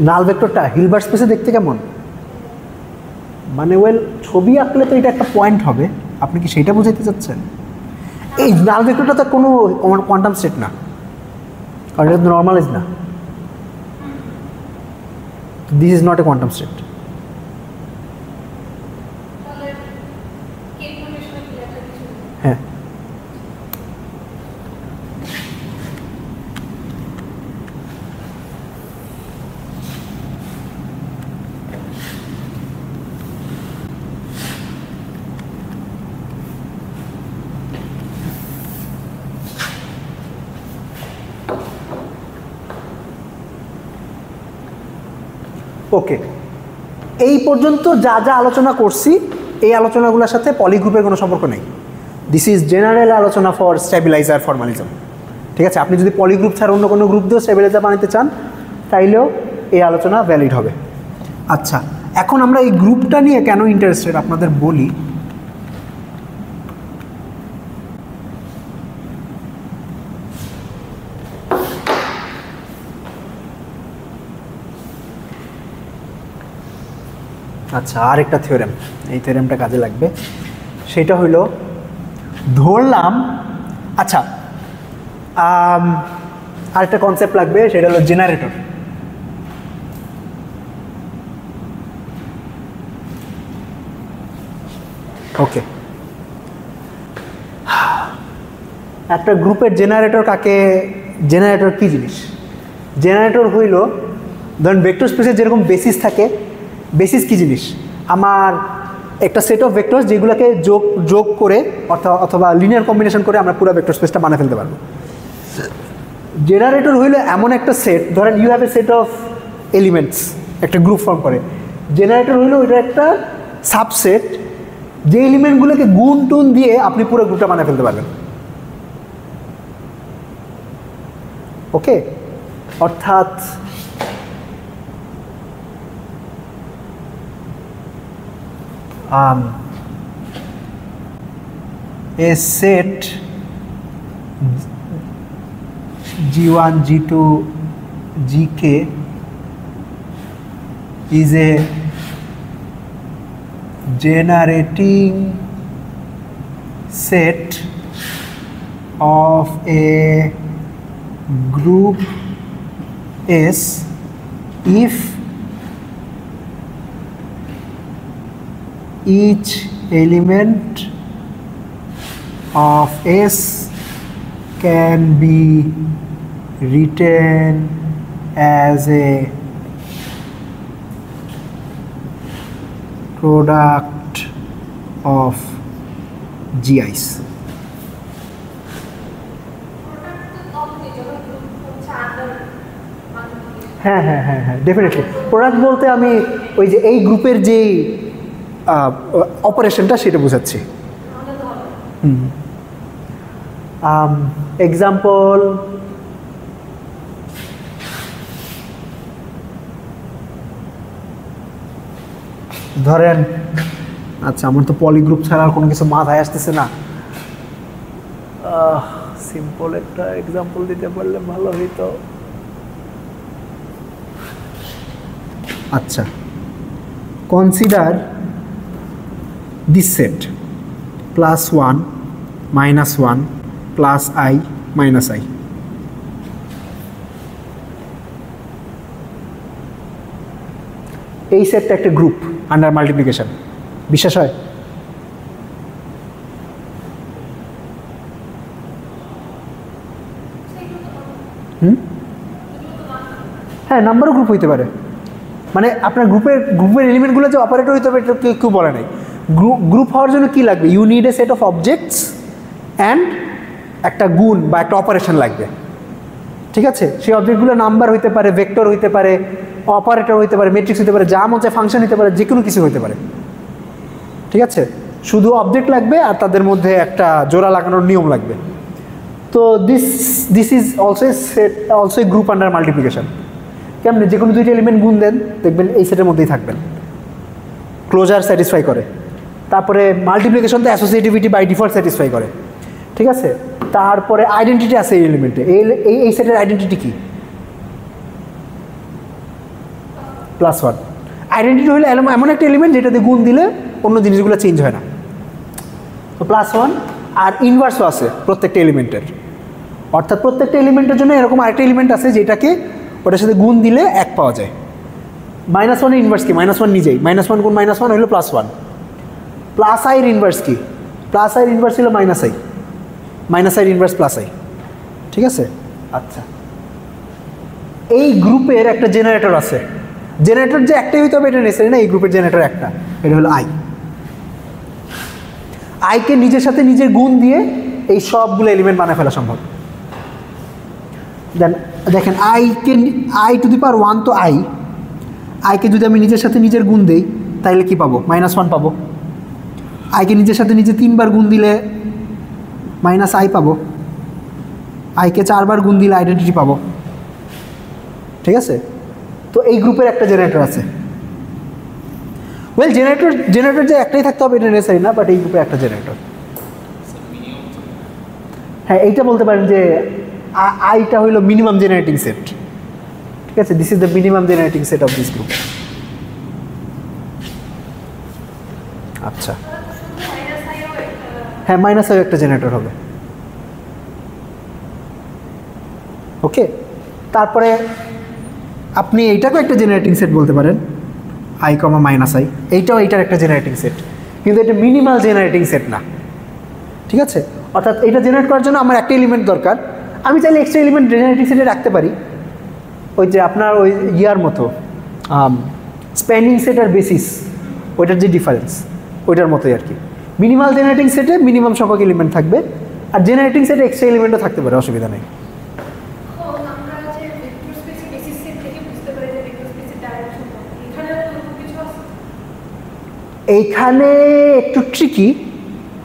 নাল ভেক্টরটা হিলবার্ট স্পেসে দেখতে কেমন? মানে ওয়েল, ছবি আঁকলে তো এটা একটা পয়েন্ট হবে, আপনি কি সেটা বোঝাইতে চাচ্ছেন? এই নাল ভেক্টরটা তো কোনো কোয়ান্টাম স্টেট না, কারণ এটা তো নর্মালাইজ না। This is not a quantum state. হ্যাঁ, ওকে, এই পর্যন্ত যা যা আলোচনা করছি এই আলোচনাগুলোর সাথে পলিগ্রুপের কোনো সম্পর্ক নেই। দিস ইজ জেনারেল আলোচনা ফর স্ট্যাবিলাইজার ফর্মালিজম। ঠিক আছে, আপনি যদি পলিগ্রুপ ছাড়া অন্য কোনো গ্রুপ দিয়েও স্ট্যাবিলাইজার বানাতে চান তাইলেও এই আলোচনা ভ্যালিড হবে। আচ্ছা, এখন আমরা এই গ্রুপটা নিয়ে কেন ইন্টারেস্টেড আপনাদের বলি। আচ্ছা, আরেকটা থিওরেম, এই থিওরেমটা কাজে লাগবে। সেটা হইল, ধরলাম, আচ্ছা আরেকটা কনসেপ্ট লাগবে, সেটা হলো জেনারেটর। ওকে, একটা গ্রুপের জেনারেটর জেনারেটর কী জিনিস? জেনারেটর হইল, ধরেন ভেক্টর স্পেসের যেরকম বেসিস থাকে, বেসিস কী জিনিস? আমার একটা সেট অফ ভেক্টরস যেগুলোকে যোগ করে অথবা লিনিয়ার কম্বিনেশন করে আমরা পুরো ভেক্টর স্পেসটা বানিয়ে ফেলতে পারবো। জেনারেটর হইলো এমন একটা সেট, ধরেন you have a set of elements, একটা গ্রুপ ফর্ম করে। জেনারেটর হইলো ওইটা একটা সাবসেট, যে এলিমেন্টগুলোকে গুণ টুন দিয়ে আপনি পুরো গ্রুপটা বানিয়ে ফেলতে পারবেন। ওকে, অর্থাৎ a set G1, G2, Gk is a generating set of a group S if each element of S can be written as a product of GIs. হ্যাঁ হ্যাঁ হ্যাঁ হ্যাঁ, ডেফিনেটলি। প্রোডাক্ট বলতে আমি ওই যে এই গ্রুপের যে অপারেশনটা সেটা বোঝাচ্ছি। এক্সাম্পল, ধরেন, আচ্ছা আমার তো পলিগ্রুপ ছাড়া আর কোনো কিছু মাথায় আসতেছে না, সিম্পল একটা এক্সাম্পল দিতে পারলে ভালো হইতো। আচ্ছা, consider this set +1 -1 +i -i। এই সেটটা একটা গ্রুপ আন্ডার মাল্টিপ্লিকেশন, বিশ্বাস হয়? হ্যাঁ, নাম্বারও গ্রুপ হইতে পারে, মানে আপনার গ্রুপের এলিমেন্টগুলো যে অপারেটর হইতে হবে এটা কেউ বলে নাই। গ্রুপ হওয়ার জন্য কি লাগবে? You need a set of objects and একটা গুণ বা একটা অপারেশন লাগবে। ঠিক আছে, সেই অবজেক্টগুলো নাম্বার হইতে পারে, ভেক্টর হইতে পারে, অপারেটর হইতে পারে, ম্যাট্রিক্স হইতে পারে, যা মন চায় ফাংশন হইতে পারে, যে কোনো কিছু হইতে পারে। ঠিক আছে, শুধু অবজেক্ট লাগবে আর তাদের মধ্যে একটা জোড়া লাগানোর নিয়ম লাগবে। তো this is also a group under multiplication. কেমন? যে কোনো দুইটা এলিমেন্ট গুণ দেন, দেখবেন এই সেটের মধ্যেই থাকবেন, ক্লোজার স্যাটিসফাই করে। তারপরে মাল্টিপ্লিকেশন তো অ্যাসোসিয়েটিভিটি বাই ডিফল্ট স্যাটিসফাই করে। ঠিক আছে, তারপরে আইডেন্টিটি আছে এই এলিমেন্টে। এই সেটের আইডেন্টিটি কি? +1। আইডেন্টিটি হলে এমন একটা এলিমেন্ট যেটাতে গুণ দিলে অন্য জিনিসগুলো চেঞ্জ হয় না। তো +1, আর ইনভার্সও আছে প্রত্যেকটা এলিমেন্টের, অর্থাৎ প্রত্যেকটা এলিমেন্টের জন্য এরকম আরেকটা এলিমেন্ট আছে যেটাকে ওটার সাথে গুণ দিলে 1 পাওয়া যায়। -1 এর ইনভার্স কি? -1 নিজেই, -1 গুণ -1 হলো +1। +i এর ইনভার্স কি? +i এর ইনভার্স হলো -i, -i এর ইনভার্স +i। ঠিক আছে, আচ্ছা এই গ্রুপের একটা জেনারেটর আছে। জেনারেটর যে একটাই হইতে হবে এটা নেই না, এই গ্রুপের জেনারেটর একটা, এটা হলো আই। আইকে নিজের সাথে নিজের গুণ দিয়ে এই সবগুলো এলিমেন্ট বানায় ফেলা সম্ভব। দেন দেখেন, i টু দি পাওয়ার 1 তো আইকে যদি আমি নিজের সাথে নিজের গুণ দেই তাইলে কি পাবো? -1 পাবো। আইকে নিজের সাথে নিজে 3 বার গুণ দিলে -i পাবো। আইকে 4 বার গুণ দিলে আইডেন্টিটি পাবো। ঠিক আছে? তো এই গ্রুপের একটা জেনারেটর আছে। ওয়েল জেনারেটর যে একটাই থাকতে হবে এটা নেসেসারি না, বাট এই গ্রুপে একটা জেনারেটর। হ্যাঁ, এইটা বলতে পারেন যে আইটা হইল মিনিমাম জেনারেটিং সেট। ঠিক আছে, this is the minimum generating set of this group. আচ্ছা, হ্যাঁ -i একটা জেনারেটর হবে। ওকে, তারপরে আপনি এইটাকেও একটা জেনারেটিং সেট বলতে পারেন, i, -i। এইটাও এইটার একটা জেনারেটিং সেট, কিন্তু এটা মিনিমাল জেনারেটিং সেট না। ঠিক আছে, অর্থাৎ এটা জেনারেট করার জন্য আমার একটা এলিমেন্ট দরকার। আমি চাইলে এক্সট্রা এলিমেন্ট জেনারেটিং সেটে রাখতে পারি, ওই যে আপনার ওই ইয়ার মতো স্প্যানিং সেট আর বেসিস, ওইটার যে ডিফারেন্স ওইটার মতোই আর কি। মিনিমাল জেনারেটিং সেটে মিনিমাম সংখ্যক এলিমেন্ট থাকবে, আর জেনারেটিং সেটে এক্সট্রা এলিমেন্টও থাকতে পারে, অসুবিধা নেই। এইখানে একটু ট্রিকি,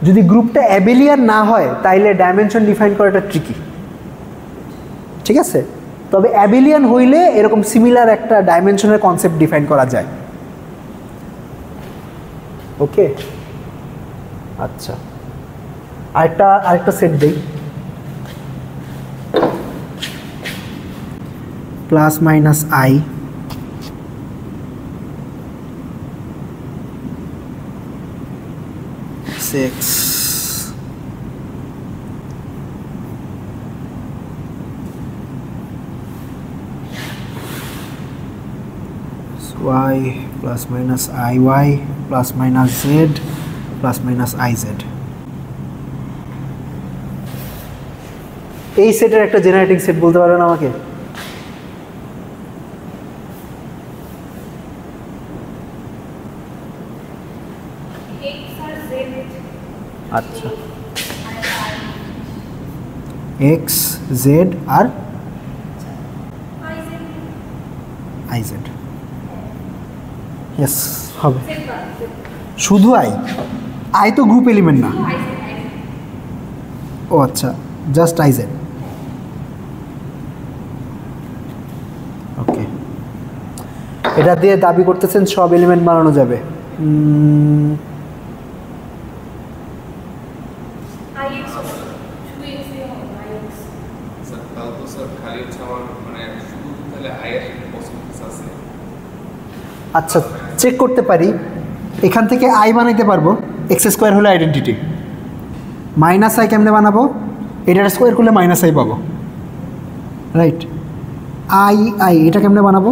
যদি গ্রুপটা অ্যাবেলিয়ান না হয় তাইলে ডাইমেনশন ডিফাইন করাটা ট্রিকি। ঠিক আছে, তবে অ্যাবেলিয়ান হইলে এরকম সিমিলার একটা ডাইমেনশনের কনসেপ্ট ডিফাইন করা যায়। ওকে, আচ্ছা, আরেকটা সেট দেই, +-i x y +-iy +-z +-iz। এই সেটের একটা জেনারেটিং সেট বলতে পারবেন আমাকে? আচ্ছা, x, z আর iz। ইয়েস, হবে। শুধু আই তো গ্রুপ এলিমেন্ট না। ও আচ্ছা, জাস্ট iz। ওকে, এটা দিয়ে দাবি করতেছেন সব এলিমেন্ট বানানো যাবে। আচ্ছা, চেক করতে পারি, এখান থেকে i বানাইতে পারবো, x² হলে আইডেন্টিটি। -i কেমনে বানাবো? এটার স্কোয়ার করলে -i পাবো, রাইট? i এটা কেমনে বানাবো?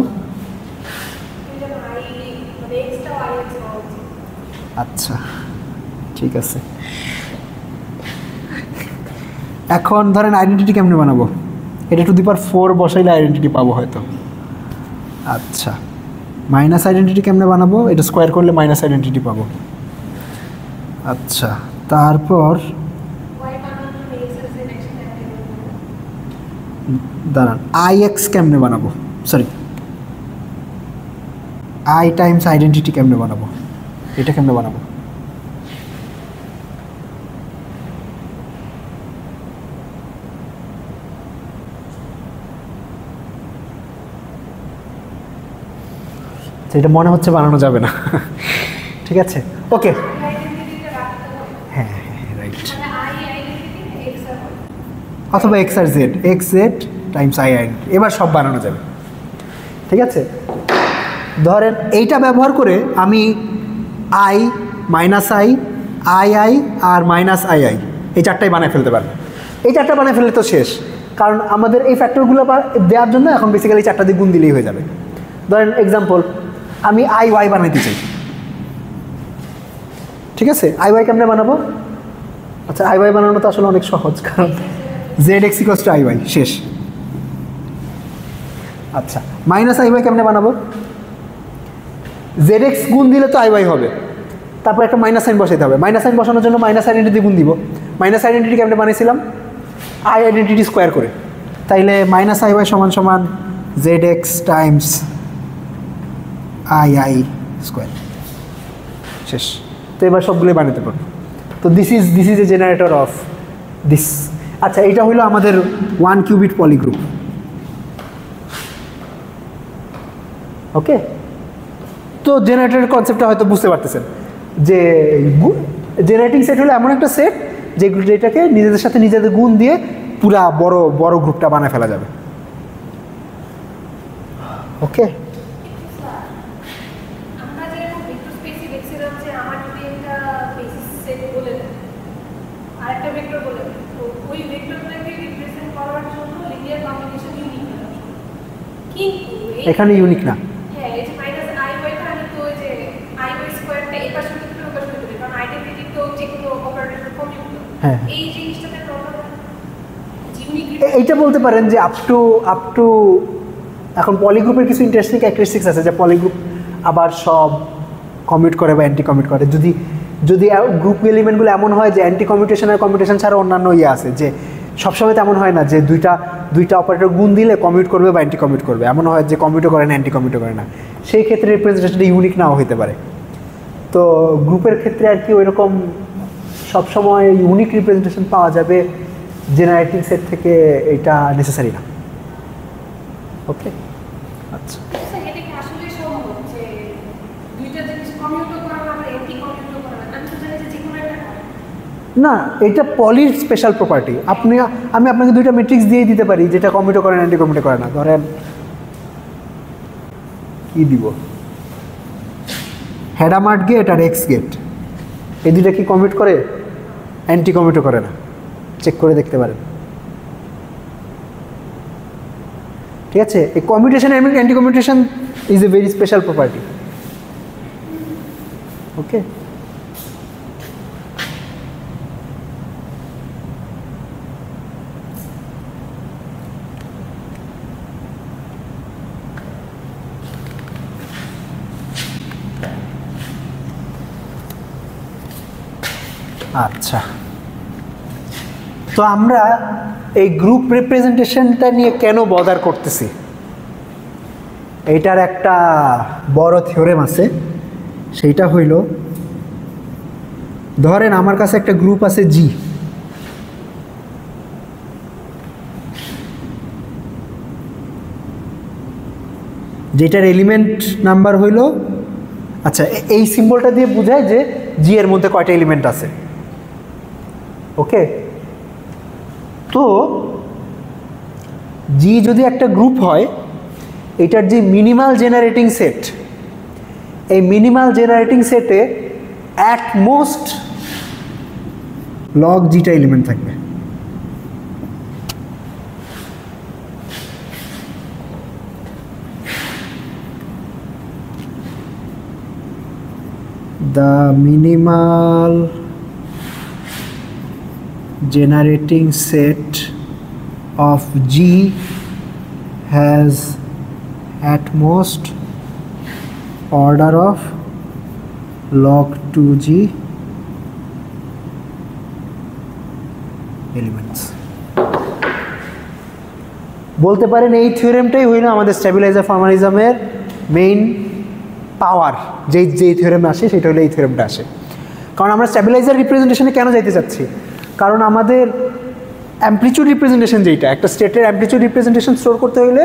আচ্ছা, ঠিক আছে। এখন ধরেন আইডেন্টিটি কেমনে বানাবো? এটা টু দি পাওয়ার 4 বসাইলে আইডেন্টিটি পাবো হয়তো। আচ্ছা, মাইনাস আইডেন্টিটি কেমনে বানাবো? এটা স্কোয়ার করলে মাইনাস আইডেন্টিটি পাবো। আচ্ছা, তারপর দাঁড়ান, ix কেমনে বানাবো? সরি, i টাইমস আইডেন্টিটি কেমনে বানাবো? এটা কেমনে বানাবো? এটা মনে হচ্ছে বানানো যাবে না। ঠিক আছে, ওকে, হ্যাঁ রাইট। অথবা x আর z, xz টাইমস i এবার সব বানানো যাবে। ঠিক আছে, ধরেন এইটা ব্যবহার করে আমি i, -i, ii R -ii এই চারটাই বানায় ফেলতে পারবো। এই চারটা বানায় ফেললে তো শেষ, কারণ আমাদের এই ফ্যাক্টরগুলো দেওয়ার জন্য এখন বেসিক্যালি চারটা দিয়ে গুণ দিলেই হয়ে যাবে। ধরেন এক্সাম্পল, আমি iy বানাইতে চাই। ঠিক আছে, iy কেমনে বানাবো? আচ্ছা, iy বানানো তো আসলে অনেক সহজ, কারণ zx = iy, শেষ। আচ্ছা, -iy কেমনে বানাবো? zx গুণ দিলে তো iy হবে, তারপর একটা মাইনাস সাইন বসাইতে হবে। মাইনাস সাইন বসানোর জন্য মাইনাস আইডেন্টিটি গুণ দিব। মাইনাস আইডেন্টিটি কেমনে বানিয়েছিলাম? i আইডেন্টিটি স্কোয়ার করে। তাইলে -iy = zx Times ii square. শেষ। তো এবার সবগুলোই বানাতে পারবো। তো this is a generator of this. আচ্ছা, এটা হলো আমাদের 1 কিউবিট পলিগ্রুপ। ওকে, তো জেনারেটরের কনসেপ্টটা হয়তো বুঝতে পারতেছেন যে জেনারেটিং সেট হলো এমন একটা সেট যেটাকে নিজেদের সাথে নিজেদের গুণ দিয়ে পুরা বড় গ্রুপটা বানায় ফেলা যাবে। ওকে, আমরা যে ভেক্টর স্পেসে দেখছিলাম যে আমার যদি একটা বেসিস সেট বলে দেয় আর একটা ভেক্টর বলে দেয়, তো ওই ভেক্টরটাকে রিপ্রেজেন্ট করার জন্য লিনিয়ার কম্বিনেশন ইউনিক না, কিন্তু এখানে ইউনিক না। হ্যাঁ, এই যে মাইনাস আই ওয়াইটা আমি তো ওই যে আই ওয়াই স্কোয়ারটা এপাশ হতে দিলে ওপাশ হতে দিলে, কারণ আইডেন্টিটি তো যে কোনো অপারেটরের কমপ্লিট। হ্যাঁ, এই জিনিসটাতে প্রবলেম ইউনিক। এইটা বলতে পারেন যে আপ টু এখন পলিগ্রুপের কিছু ইন্টারেস্টিং ক্যারেক্টারিস্টিক্স আছে যে পলিগ্রুপ আবার সব কমিউট করে বা অ্যান্টি কমিউট করে। যদি গ্রুপ এলিমেন্টগুলো এমন হয় যে অ্যান্টি কমিউটেশন আর কমিউটেশন ছাড়া অন্যান্য আছে, যে সবসময় তেমন হয় না যে দুইটা অপারেটর গুণ দিলে কমিউট করবে বা অ্যান্টি কমিউট করবে, এমন হয় যে কমিউটও করে না অ্যান্টি কমিউটও করে না। সেই ক্ষেত্রে রিপ্রেজেন্টেশনটা ইউনিক নাও হতে পারে। তো গ্রুপের ক্ষেত্রে আর কি ওইরকম সবসময় ইউনিক রিপ্রেজেন্টেশন পাওয়া যাবে জেনারেটিং সেট থেকে, এটা নেসেসারি না। ওকে, আচ্ছা, এটা কি আসলে সম্ভব যে দুইটা জিনিস কমিউটও করা না আর অ্যান্টি কমিউটও করা না? আমি তো জানি যে কোনো একটা হয় না, এটা পলির স্পেশাল প্রপার্টি। আমি আপনাকে দুইটা ম্যাট্রিক্স দিয়ে দিতে পারি যেটা কমিউটও করে না অ্যান্টি কমিউটও করে না। ধরেন কি দিব, হেডামার্ট গেট আর এক্স গেট, এই দুইটা কি কমিউট করে? অ্যান্টি কমিউটও করে না, চেক করে দেখতে পারেন। ঠিক আছে, এই কমিউটেশন এবং anti commutation is a very special property. Okay, আচ্ছা, তো আমরা এই গ্রুপ রিপ্রেজেন্টেশনটা নিয়ে কেন বদার করতেছি, এইটার একটা বড় থিওরেম আছে। সেইটা হইল, ধরেন আমার কাছে একটা গ্রুপ আছে জি, যেটার এলিমেন্ট নাম্বার হইল, আচ্ছা এই সিম্বলটা দিয়ে বোঝায় যে জি এর মধ্যে কয়টা এলিমেন্ট আছে। ওকে, তো জি যদি একটা গ্রুপ হয়, এটার যে মিনিমাল জেনারেটিং সেট, এই মিনিমাল জেনারেটিং সেটে অ্যাট মোস্ট লগ জিটা এলিমেন্ট থাকবে। The minimal generating set of G has at most order of log 2G elements. বলতে পারেন এই থিওরেমটাই হইল আমাদের স্টেবিলাইজার ফর্মালিজমের মেইন পাওয়ার। যেই থিওরেমে আসে সেটা হলো এই থিওরেমটা আসে। কারণ আমরা স্টেবিলাইজার রিপ্রেজেন্টেশনে কেন যাইতে চাচ্ছি, কারণ আমাদের অ্যাম্পলিটিউড রিপ্রেজেন্টেশন যেটা, একটা স্টেটের অ্যাম্পলিটিউড রিপ্রেজেন্টেশন স্টোর করতে হলে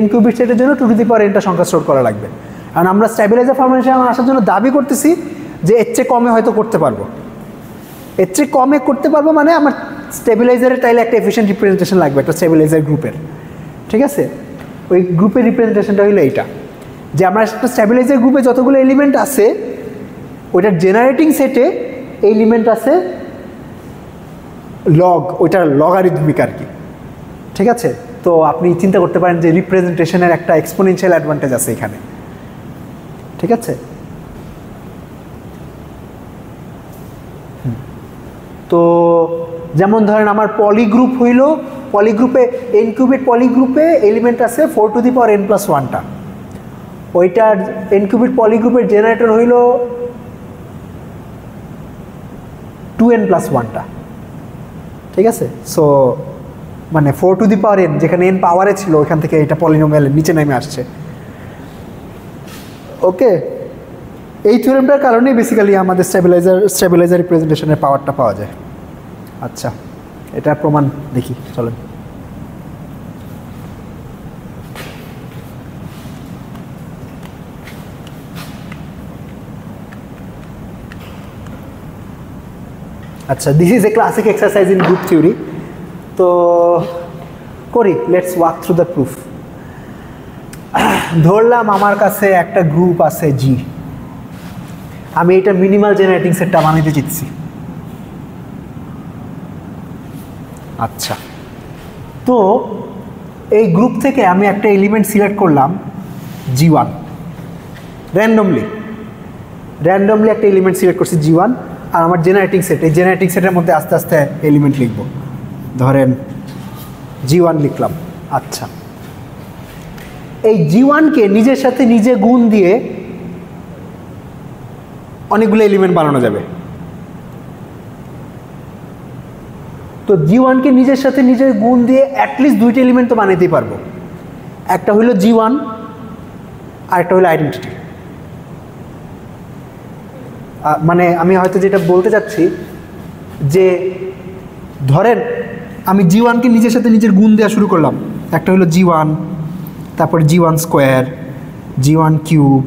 n কিউবিট সেটের জন্য 2n সংখ্যা স্টোর করা লাগবে। কারণ আমরা স্টেবিলাইজার ফর্মালিজমে আসার জন্য দাবি করতেছি যে এর চেয়ে কমে হয়তো করতে পারবো, এর চেয়ে কমে করতে পারবো, মানে আমার স্টেবিলাইজারের তাইলে একটা এফিশিয়েন্ট রিপ্রেজেন্টেশন লাগবে একটা স্টেবিলাইজার গ্রুপের। ঠিক আছে, ওই গ্রুপের রিপ্রেজেন্টেশনটা হলো এইটা, যে আমরা একটা স্টেবিলাইজার গ্রুপে যতগুলো এলিমেন্ট আছে ওইটার জেনারেটিং সেটে এলিমেন্ট আছে লগ, ওইটার লগারিদমিক আর কি। ঠিক আছে, তো আপনি চিন্তা করতে পারেন যে রিপ্রেজেন্টেশনের একটা এক্সপোনেনশিয়াল অ্যাডভান্টেজ আছে এখানে। ঠিক আছে, তো যেমন ধরেন আমার পলিগ্রুপ হইল, পলিগ্রুপে n কিউবিট পলিগ্রুপে এলিমেন্ট আছে 4n+1টা, ওইটার n কিউবিট পলিগ্রুপের জেনারেটর হইল 2n+1টা। ঠিক আছে, সো মানে 4n, যেখানে n পাওয়ারে ছিল ওইখান থেকে এটা পলিনোমিয়ালের নিচে নেমে আসছে। ওকে, এই থিওরেমটার কারণেই বেসিক্যালি আমাদের স্টেবিলাইজার রিপ্রেজেন্টেশনের পাওয়ারটা পাওয়া যায়। আচ্ছা, এটা প্রমাণ দেখি, চলেন। আচ্ছা, this is a classic exercise in group theory. তো করি, let's walk through the proof. ধরলাম আমার কাছে একটা গ্রুপ আছে জি, আমি এটা মিনিমাল জেনারেটিং সেটটা বানাইতে চাইছি। আচ্ছা, তো এই গ্রুপ থেকে আমি একটা এলিমেন্ট সিলেক্ট করলাম G1, র্যান্ডমলি একটা এলিমেন্ট সিলেক্ট করছি G1, আর আমার জেনারেটিং সেট, এই জেনারেটিং সেটের মধ্যে আস্তে আস্তে এলিমেন্ট লিখব। ধরেন G1 লিখলাম। আচ্ছা, এই G1কে নিজের সাথে নিজে গুণ দিয়ে অনেকগুলো এলিমেন্ট বানানো যাবে। তো G1কে নিজের সাথে নিজে গুণ দিয়ে অ্যাটলিস্ট দুইটা এলিমেন্ট তো বানাইতেই পারবো। একটা হলো G1 আর একটা হলো আইডেন্টিটি। মানে আমি হয়তো যেটা বলতে চাচ্ছি যে ধরেন আমি G1কে নিজের সাথে নিজের গুণ দেওয়া শুরু করলাম। একটা হলো G1, তারপরে G1 square, G1 cube,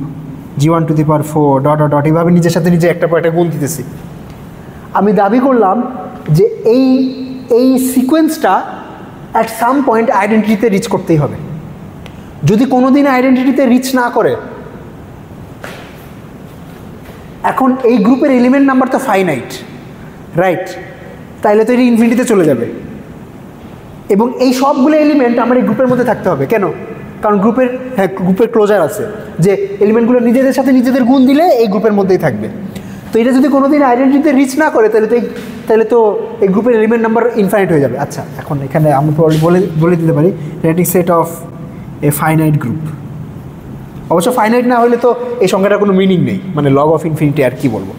G1 to the power 4 dot dot dot, এইভাবে নিজের সাথে নিজে একটা পর একটা গুণ দিতেছি। আমি দাবি করলাম যে এই সিকোয়েন্সটা অ্যাট সাম পয়েন্ট আইডেন্টিটিতে রিচ করতেই হবে। যদি কোনো দিন আইডেন্টিটিতে রিচ না করে, এখন এই গ্রুপের এলিমেন্ট নাম্বার তো ফাইনাইট, রাইট? তাইলে তো এটি ইনফিনিটিতে চলে যাবে, এবং এই সবগুলো এলিমেন্ট আমার এই গ্রুপের মধ্যে থাকতে হবে। কেন? কারণ গ্রুপের ক্লোজার আছে যে এলিমেন্টগুলো নিজেদের সাথে নিজেদের গুণ দিলে এই গ্রুপের মধ্যেই থাকবে। তো এটা যদি কোনোদিন আইডেন্টিটিতে রিচ না করে, তাহলে তো এই গ্রুপের এলিমেন্ট নাম্বার ইনফাইনাইট হয়ে যাবে। আচ্ছা, এখন এখানে আমি বলে দিতে পারি generating set of A finite group. অবশ্য ফাইনাইট না হলে তো এই সংখ্যাটার কোনো মিনিং নেই, মানে লগ অফ ইনফিনিটি আর কি বলবো।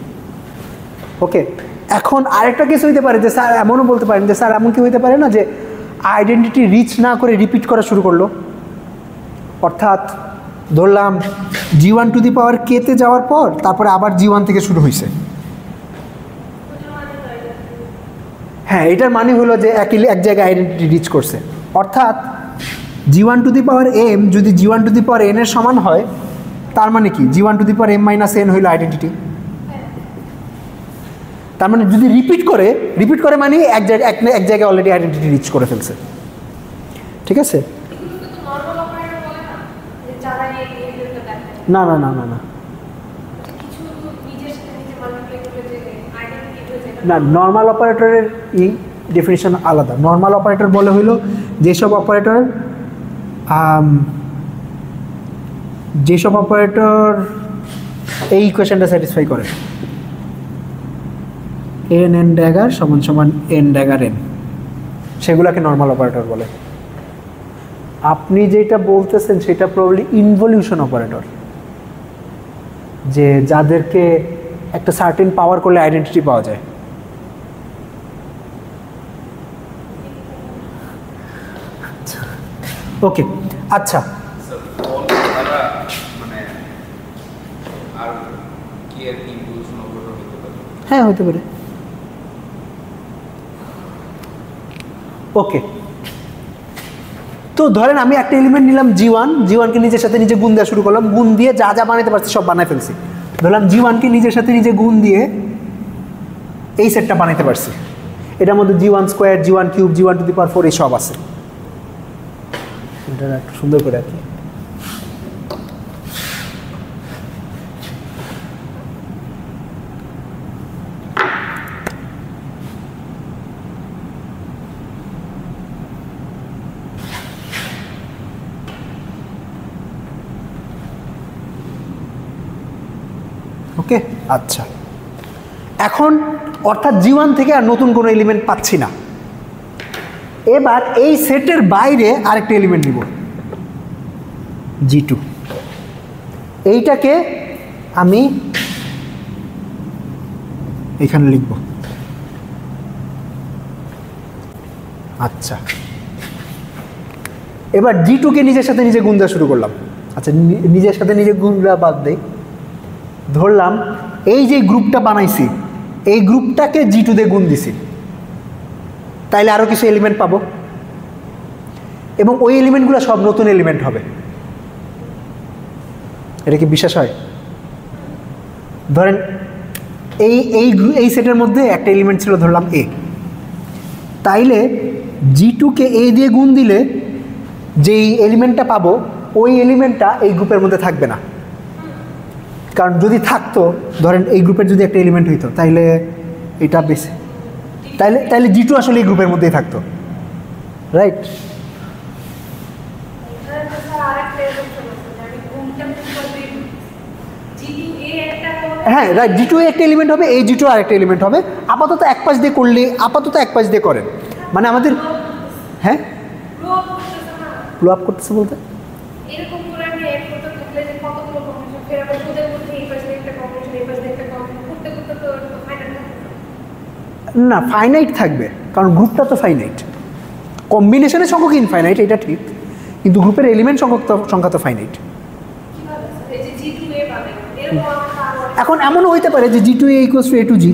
ওকে, এখন আরেকটা কেস হইতে পারে যে স্যার এমনও বলতে পারেন যে স্যার এমন কি হইতে পারে না যে আইডেন্টিটি রিচ না করে রিপিট করা শুরু করলো। অর্থাৎ ধরলাম G1 টু দি পাওয়ার K-তে যাওয়ার পর তারপরে আবার G1 থেকে শুরু হয়েছে। হ্যাঁ, এটার মানে হলো যে এক জায়গায় আইডেন্টিটি রিচ করছে। অর্থাৎ G1 to the power M যদি G1 to the power N এর সমান হয়, তার মানে কি G1 to the power M minus N হইল আইডেন্টিটি। তার মানে যদি রিপিট করে মানে এক জায়গায় অলরেডি আইডেন্টিটি রিচ করে ফেলছে। ঠিক আছে? না না না না না না, নর্মাল অপারেটরের ডেফিনিশন আলাদা। নর্মাল অপারেটর বলে হইল যেসব অপারেটর এই ইকুয়েশনটা স্যাটিসফাই করে, n ড্যাগার সমান সমান n ড্যাগার n, সেগুলোকে নর্মাল অপারেটর বলে। আপনি যেটা বলতেছেন সেটা প্রবাবলি ইনভলিউশন অপারেটর, যে যাদেরকে একটা সার্টেন পাওয়ার করলে আইডেন্টিটি পাওয়া যায়। ওকে, আচ্ছা, হ্যাঁ হতে পারে। ওকে, তো ধরেন আমি একটা এলিমেন্ট নিলাম G1কে নিজের সাথে নিজে গুণ দেওয়া শুরু করলাম, গুণ দিয়ে যা যা বানাইতে পারছি সব বানাই ফেলছি। ধরলাম G1কে নিজের সাথে নিজে গুণ দিয়ে এই সেটটা বানাইতে পারছি। এটার মধ্যে G1 square, G1 cube, G1 to the power 4 এই সব আছে। এটা একটু সুন্দর করে আর কি। ওকে, আচ্ছা, এখন অর্থাৎ G1 থেকে আর নতুন কোনো এলিমেন্ট পাচ্ছি না। এবার এই সেটের বাইরে আরেকটা এলিমেন্ট নিব G2, এইটাকে আমি এখানে লিখব। আচ্ছা, এবার G2কে নিজের সাথে নিজে গুণ দেওয়া শুরু করলাম। আচ্ছা, নিজের সাথে নিজে গুণ দেওয়া বাদ দেই, ধরলাম এই যে গ্রুপটা বানাইছি এই গ্রুপটাকে G2 দিয়ে গুণ দিছি, তাইলে আরও কিছু এলিমেন্ট পাবো এবং ওই এলিমেন্টগুলো সব নতুন এলিমেন্ট হবে। এটা কি বিশ্বাস হয়? ধরেন এই এই এই সেটের মধ্যে একটা এলিমেন্ট ছিল ধরলাম A, তাইলে G2কে A দিয়ে গুণ দিলে যেই এলিমেন্টটা পাবো ওই এলিমেন্টটা এই গ্রুপের মধ্যে থাকবে না, কারণ যদি থাকতো ধরেন এই গ্রুপের যদি একটা এলিমেন্ট হইতো তাইলে এটা বেশি, তাইলে তাইলে G2 আসলে এই গ্রুপের মধ্যেই থাকতো, রাইট? হ্যাঁ রাইট, G2 একটা এলিমেন্ট হবে, এই G2 আরেকটা এলিমেন্ট হবে। আপাতত এক পাশ দিয়ে করলে, আপাতত এক পাশ দিয়ে করেন, মানে আমাদের হ্যাঁ ফ্লো আপ করতেছে বলতে এরকম করে আমি এক করতে থাকলে যে কতগুলো কম্বিনেশন ফের আবার ওদের মধ্যে এই পাশে একটা কম্বিনেশন এই পাশে একটা কম্বিনেশন করতে করতে তো ফাইনাল থাকবে না, ফাইনাইট থাকবে, কারণ গ্রুপটা তো ফাইনাইট। কম্বিনেশনের সংখ্যক ইনফাইনাইট, এটা ঠিক, কিন্তু গ্রুপের এলিমেন্ট সংখ্যা তো ফাইনাইট। কিভাবে এই যে G2A পাবে এরকম আমরা এখন এমনও হইতে পারে যে G2A = A to G,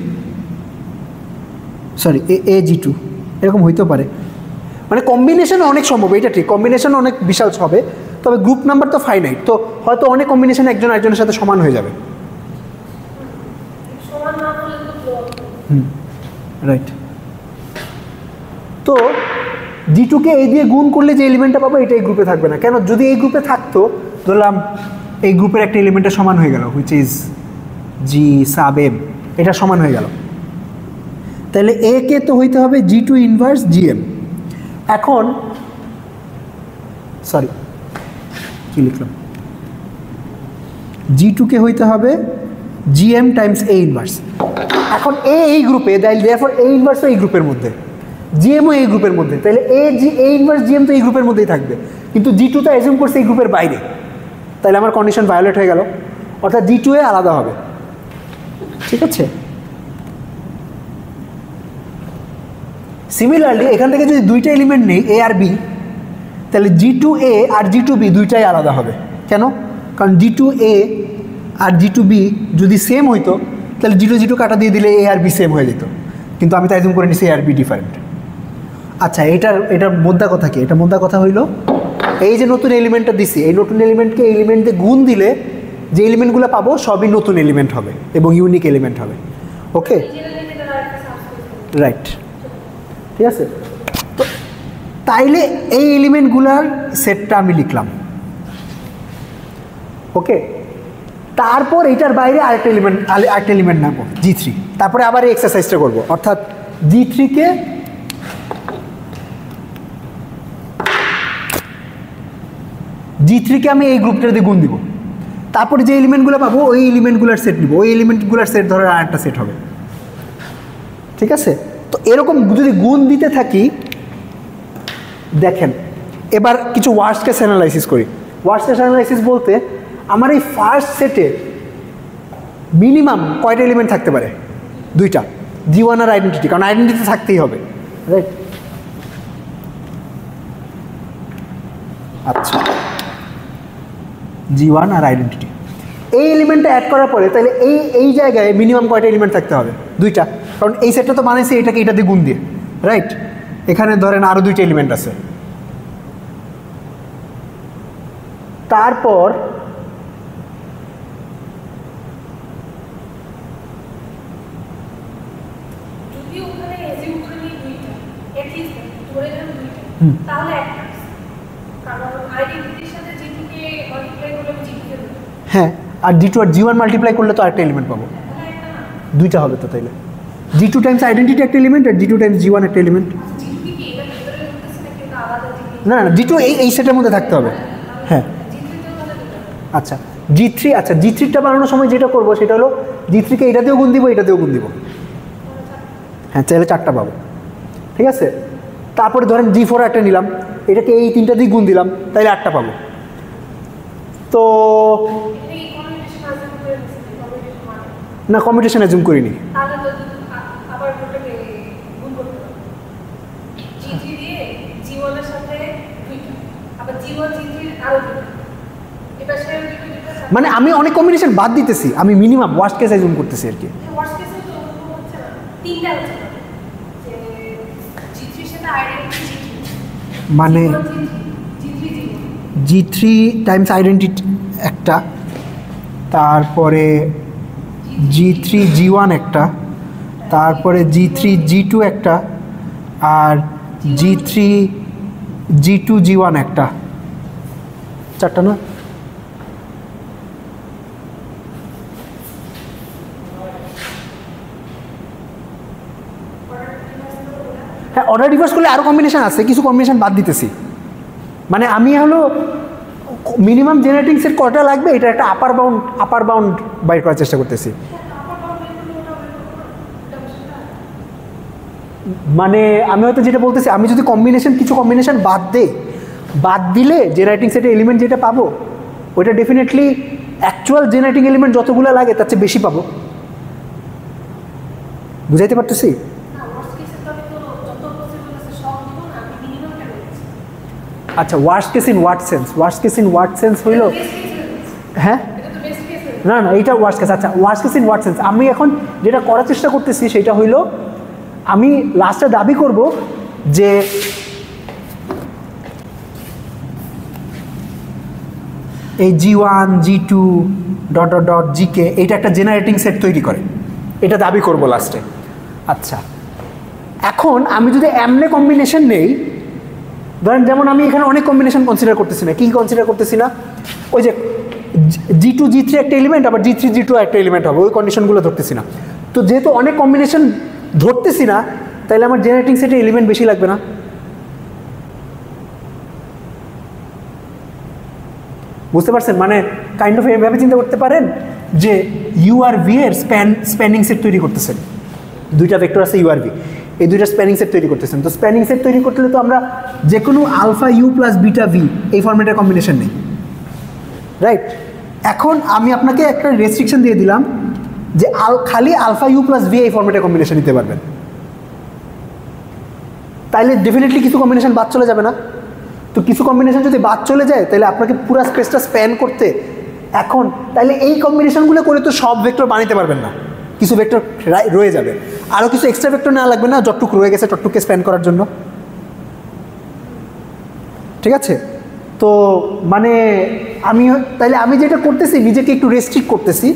sorry A G2, এরকম হইতেও পারে। মানে কম্বিনেশন অনেক সম্ভব, এটা ঠিক, কম্বিনেশন অনেক বিশাল হবে, তবে গ্রুপ নাম্বার তো ফাইনাইট, তো হয়তো অনেক কম্বিনেশন একজন আরেকজনের সাথে সমান হয়ে যাবে। সমান না হলে তো ব্লক রাইট। তো G2কে A দিয়ে গুণ করলে যে এলিমেন্টটা পাবো এটা এই গ্রুপে থাকবে না, কেন? যদি এই গ্রুপে থাকতো ধরলাম এই গ্রুপের একটা এলিমেন্টের সমান হয়ে গেল, which is G sub M, এটা সমান হয়ে গেল, তাহলে A কে তো হইতে হবে G2 ইনভার্স GM। এখন সরি কি লিখলাম, G2কে হইতে হবে GM টাইমস A ইনভার্স। এখন A এই গ্রুপে, দেয়ারফর A ইনভার্স এই গ্রুপের মধ্যে, GM ও এই গ্রুপের মধ্যে, তাহলে A ইনভার্স GM তো এই গ্রুপের মধ্যেই থাকবে, কিন্তু G2 তো অ্যাজিউম করছে এই গ্রুপের বাইরে, তাহলে আমার কন্ডিশন ভায়োলেট হয়ে গেল, অর্থাৎ G2A আলাদা হবে। ঠিক আছে, সিমিলারলি এখান থেকে যদি দুইটা এলিমেন্ট নেই A আর B, তাহলে G2A আর G2B দুইটাই আলাদা হবে। কেন? কারণ G2A আর G2B যদি সেম হইতো তাহলে G2 কাটা দিয়ে দিলে A আর B সেম হয়ে যেত, কিন্তু আমি তো অ্যাজিউম করে নিছি A আর B ডিফারেন্ট। আচ্ছা, এটার মোদ্দা কথা কি? এটা মোদ্দা কথা হইল এই যে নতুন এলিমেন্টটা দিছি, এই নতুন এলিমেন্টকে এই এলিমেন্ট দিয়ে গুণ দিলে যে এলিমেন্টগুলো পাবো সবই নতুন এলিমেন্ট হবে এবং ইউনিক এলিমেন্ট হবে। ওকে, রাইট, ঠিক আছে। তো তাইলে এই এলিমেন্টগুলার সেটটা আমি লিখলাম, ওকে। তারপর এটার বাইরে আরেকটা এলিমেন্ট নেবো G3, তারপরে আবার এই এক্সারসাইজটা করবো, অর্থাৎ G3কে আমি এই গ্রুপটাতে গুণ দিব, তারপরে যে এলিমেন্টগুলো পাবো ওই এলিমেন্টগুলোর সেট নিব, ওই এলিমেন্টগুলোর সেট ধরে আরেকটা সেট হবে। ঠিক আছে, তো এরকম যদি গুণ দিতে থাকি, দেখেন এবার কিছু ওয়ার্স্ট কেস অ্যানালাইসিস করি। ওয়ার্স্ট কেস অ্যানালাইসিস বলতে আমার এই ফার্স্ট সেটে মিনিমাম কয়টা এলিমেন্ট থাকতে পারে? দুইটা, G1 আর আইডেন্টিটি, কারণ আইডেন্টিটি থাকতেই হবে, রাইট? আচ্ছা, G1 আর আইডেন্টিটি, এই এলিমেন্টটা অ্যাড করার পরে তাহলে এই জায়গায় মিনিমাম কয়টা এলিমেন্ট থাকতে হবে? দুইটা, কারণ এই সেটটা তো বানাইছে এটাকে এটা দিয়ে গুণ দিয়ে, রাইট? এখানে ধরেন আরও দুইটা এলিমেন্ট আছে। তারপর যদি ওখানে এজিউম করে নিই দুইটা, এটলিস্ট ধরে নেন দুইটা, তাহলে একটা, কারণ আইডেন্টিটির সাথে G2কে মাল্টিপ্লাই করলে আমি G2কে দেব। হ্যাঁ, আর G2 আর G1 মাল্টিপ্লাই করলে তো আরেকটা এলিমেন্ট পাবো, তাহলে একটা না, দুইটা হবে তো। তাইলে G2 টাইমস আইডেন্টিটি একটা এলিমেন্ট আর G2 টাইমস G1 একটা এলিমেন্ট। G2কে কি এটা ভিতরে ঢুকতেছে নাকি এটা আলাদা জিনিস? না না, G2 এই সেটের মধ্যে থাকতে হবে। হ্যাঁ, G3তেও তাহলে দুটো। আচ্ছা G3টা বানানোর সময় যেটা করবো সেটা হলো G3কে এটাতেও গুণ দিব, এটাতেও গুণ দিব। হ্যাঁ, তাহলে চারটা পাবো। ঠিক আছে, তারপরে ধরেন G4 একটা নিলাম, এটাকে এই তিনটা দিয়ে গুণ দিলাম, তাহলে 8টা পাবো। তো এটা কি কমিউনিকেশন আজম করে দিচ্ছে, কমিউনিকেশন মানে না, কমিউটেশন অ্যাজুম করিনি। তাহলে তো আবার ওটাকে গুণ করতে হবে। G3 দিয়ে G1 এর সাথে দুইটা, আবার G1 G3 আরো দুটো, এটা শেয়ার দুটো দুটো মানে আমি অনেক কম্বিনেশন বাদ দিতেছি, আমি মিনিমাম ওয়ার্স্ট কেস অ্যাজিউম করতেছি আর কি। ওয়ার্স্ট কেসে তো ওরকম হচ্ছে না, তিনটা হচ্ছে না যে G3 এর সাথে আইডেন্টিটি মানে G3 G3 টাইমস আইডেন্টিটি একটা, তারপরে G3 G1 একটা, তারপরে G3 G2 একটা, আর G3 G2 G1 একটা, চারটা না? হ্যাঁ, অর্ডার রিভার্স করলে আরও কম্বিনেশন আছে, কিছু কম্বিনেশন বাদ দিতেছি। মানে আমি হলো মিনিমাম জেনারেটিং সেট কটা লাগবে এটা একটা আপার বাউন্ড বাইর করার চেষ্টা করতেছি। মানে আমি হয়তো যেটা বলতেছি, আমি যদি কিছু কম্বিনেশন বাদ দিলে জেনারেটিং সেটের এলিমেন্ট যেটা পাবো ওইটা ডেফিনেটলি অ্যাকচুয়াল জেনারেটিং এলিমেন্ট যতগুলো লাগে তার চেয়ে বেশি পাবো। বুঝাইতে পারতেছি? আচ্ছা, worst case in what sense? Worst case in what sense হইল? হ্যাঁ, না এইটা ওয়ার্স্ট কেস। আচ্ছা, worst case in what sense? আমি এখন যেটা করার চেষ্টা করতেছি সেটা হইল, আমি লাস্টে দাবি করব যে এই G1 G2 ... GK এইটা একটা জেনারেটিং সেট তৈরি করে, এটা দাবি করব লাস্টে। আচ্ছা, এখন আমি যদি এমনে কম্বিনেশন নেই, ধরেন যেমন আমি এখানে অনেক কম্বিনেশন কনসিডার করতেছি না। কি কনসিডার করতেছি না? ওই যে G2 G3 একটা এলিমেন্ট, আবার G3 G2 একটা এলিমেন্ট হবে, ওই কন্ডিশনগুলো ধরতেছি না। তো যেহেতু অনেক কম্বিনেশন ধরতেছি না, তাহলে আমার জেনারেটিং সেটে এলিমেন্ট বেশি লাগবে না? বুঝতে পারছেন? মানে কাইন্ড অফ এভাবে চিন্তা করতে পারেন যে ইউ আর ভি এর স্প্যানিং সেট তৈরি করতেছেন, দুইটা ভেক্টর আছে ইউ আর ভি, এই দুইটা স্প্যানিং সেট তৈরি করতেছেন। তো স্প্যানিং সেট তৈরি করতে হলে তো আমরা যে কোনো alpha u plus beta v এই ফর্মেটের কম্বিনেশন নেই, রাইট? এখন আমি আপনাকে একটা রেস্ট্রিকশন দিয়ে দিলাম যে খালি আলফা ইউ প্লাস ভি এই ফর্মেটের কম্বিনেশন নিতে পারবেন, তাইলে ডেফিনেটলি কিছু কম্বিনেশন বাদ চলে যাবে না? তো কিছু কম্বিনেশন যদি বাদ চলে যায় তাহলে আপনাকে পুরো স্পেসটা স্প্যান করতে, এখন তাহলে এই কম্বিনেশনগুলো করে তো সব ভেক্টর বানাতে পারবেন না, কিছু ভেক্টর রয়ে যাবে, আরও কিছু এক্সট্রা ভেক্টর নেওয়া লাগবে না যতটুকু রয়ে গেছে ততটুকুকে স্প্যান করার জন্য। ঠিক আছে? তো মানে আমি যেটা করতেছি, নিজেকে একটু রেস্ট্রিক্ট করতেছি।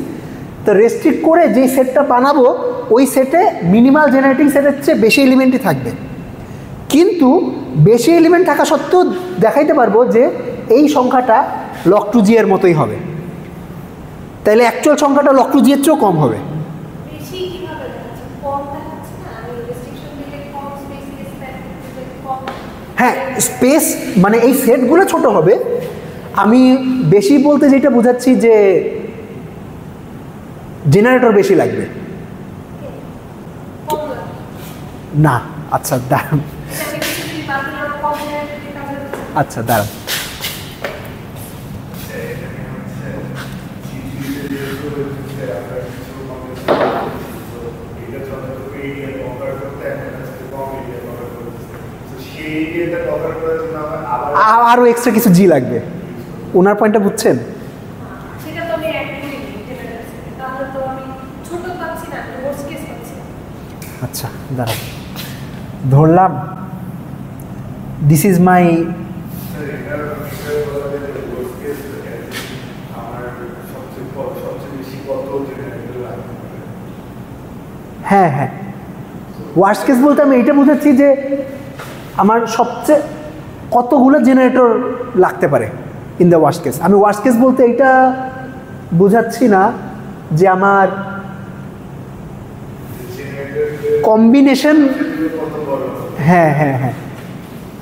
তো রেস্ট্রিক্ট করে যেই সেটটা বানাবো ওই সেটে মিনিমাল জেনারেটিং সেটের চেয়ে বেশি এলিমেন্টই থাকবে, কিন্তু বেশি এলিমেন্ট থাকা সত্ত্বেও দেখাইতে পারবো যে এই সংখ্যাটা log 2g এর মতোই হবে, তাইলে অ্যাকচুয়াল সংখ্যাটা log 2g এর চেয়েও কম হবে। হ্যাঁ, স্পেস মানে এই সেটগুলো ছোট হবে। আমি বেশি বলতে যেটা বোঝাচ্ছি যে জেনারেটর বেশি লাগবে না। আচ্ছা দাঁড়ান, আচ্ছা দাঁড়ান, আরও এক্সট্রা কিছু জি লাগবে। ওনার পয়েন্টটা বুঝছেন? আচ্ছা দাঁড়ান, ধরলাম দিস ইজ মাই হ্যাঁ হ্যাঁ ওয়ার্স্ট কেস বলতে আমি এইটা বুঝাচ্ছি যে আমার সবচেয়ে কতগুলো জেনারেটর লাগতে পারে ইন দ্য ওয়ার্স্ট কেস। আমি ওয়ার্স্ট কেস বলতে এইটা বুঝাচ্ছি না যে আমার কম্বিনেশন, হ্যাঁ হ্যাঁ হ্যাঁ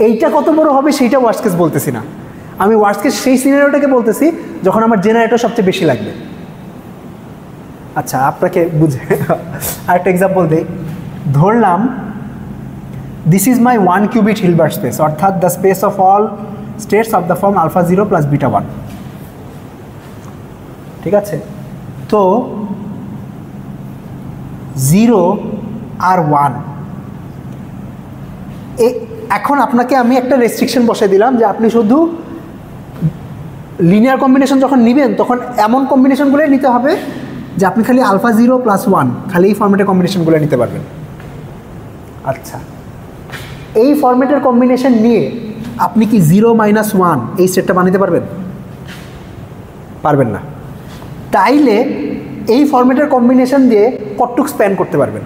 এইটা কত বড় হবে সেইটা ওয়ার্স্ট কেস বলতেছি না। আমি ওয়ার্স্ট কেস সেই সিনারিওটাকে বলতেছি যখন আমার জেনারেটর সবচেয়ে বেশি লাগবে। আচ্ছা আপনাকে বুঝে আরেকটা এক্সাম্পল দিই। ধরলাম this is my 1 qubit Hilbert space, অর্থাৎ the space of all states of the form alpha 0 plus beta 1। ঠিক আছে? তো 0 আর 1 এখন আপনাকে আমি একটা রেস্ট্রিকশন বসে দিলাম যে আপনি শুধু লিনিয়ার কম্বিনেশন যখন নেবেন তখন এমন কম্বিনেশনগুলোই নিতে হবে যে আপনি খালি আলফা 0 + 1 খালি এই ফরম্যাটের কম্বিনেশনগুলো নিতে পারবেন। আচ্ছা, এই ফরম্যাটের কম্বিনেশন নিয়ে আপনি কি 0 - 1 এই সেটটা বানাতে পারবেন? পারবেন না। তাইলে এই ফরম্যাটের কম্বিনেশন দিয়ে কতটুক স্প্যান করতে পারবেন?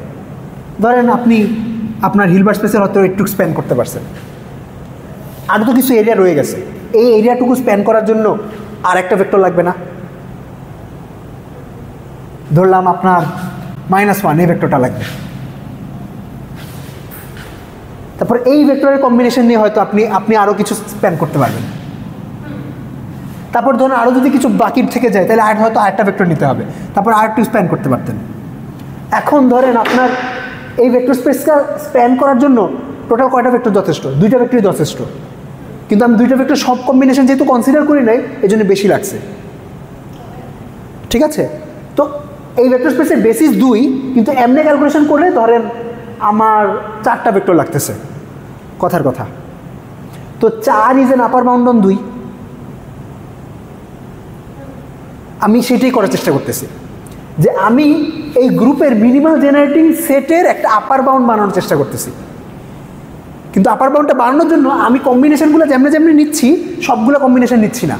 ধরেন আপনি আপনার হিলবার্ট স্পেসের হয়তো একটুক স্প্যান করতে পারছেন, আর তো কিছু এরিয়া রয়ে গেছে, এই এরিয়াটুকু স্প্যান করার জন্য আর একটা ভেক্টর লাগবে না? ধরলাম আপনার -1 এই ভেক্টরটা লাগবে। তারপর এই ভেক্টরের কম্বিনেশন নিয়ে হয়তো আপনি আরও কিছু স্প্যান করতে পারবেন। তারপর ধরুন আরও যদি কিছু বাকি থেকে যায় তাহলে হয়তো আরেকটা ভেক্টর নিতে হবে, তারপর আরেকটু স্প্যান করতে পারতেন। এখন ধরেন আপনার এই ভেক্টর স্পেসটা স্প্যান করার জন্য টোটাল কয়টা ভেক্টর যথেষ্ট? 2টা ভেক্টরই যথেষ্ট, কিন্তু আমি 2টা ভেক্টর সব কম্বিনেশন যেহেতু কনসিডার করি নাই এই জন্য বেশি লাগছে। ঠিক আছে, তো এই ভেক্টর স্পেসের বেসিস 2, কিন্তু এমনি ক্যালকুলেশন করলে ধরেন আমার 4টা ভেক্টর লাগতেছে, কথার কথা। তো 4 is an upper bound on 2, আমি সেটাই করার চেষ্টা করতেছি যে আমি এই গ্রুপের মিনিমাল জেনারেটিং সেটের একটা আপার বাউন্ড বানানোর চেষ্টা করতেছি। কিন্তু আপার বাউন্ডটা বানানোর জন্য আমি কম্বিনেশনগুলো যেমনি যেমনি নিচ্ছি সবগুলো কম্বিনেশন নিচ্ছি না,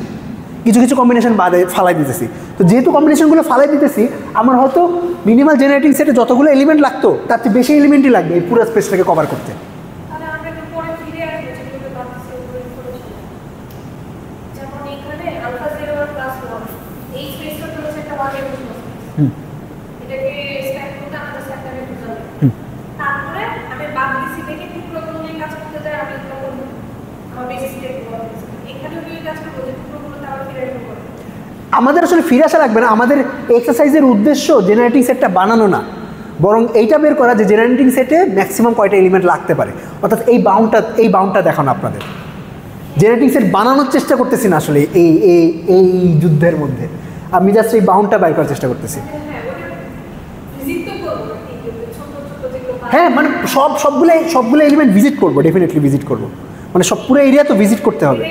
কিছু কিছু কম্বিনেশন বাদে ফালাই দিতেছি। তো যেহেতু কম্বিনেশনগুলো ফালাই দিতেছি আমার হয়তো মিনিমাল জেনারেটিং সেটে যতগুলো এলিমেন্ট লাগতো তার চেয়ে বেশি এলিমেন্টই লাগবে এই পুরো স্পেসটাকে কভার করতে। আমাদের আসলে ফিরে আসা লাগবে না, আমাদের এক্সারসাইজের উদ্দেশ্য জেনারেটিং সেটটা বানানো না, বরং এইটা বের করা যে জেনারেটিং সেটে ম্যাক্সিমাম কয়টা এলিমেন্ট লাগতে পারে, অর্থাৎ এই বাউন্ডটা দেখানো আপনাদের। জেনারেটিং সেট বানানোর চেষ্টা করতেছি না আসলে এই যুদ্ধের মধ্যে, আমি জাস্ট এই বাউন্ডটা বের করার চেষ্টা করতেছি। হ্যাঁ, মানে সবগুলো এলিমেন্ট ভিজিট করবো, ডেফিনেটলি ভিজিট করবো, মানে সব পুরো এরিয়া তো ভিজিট করতে হবে।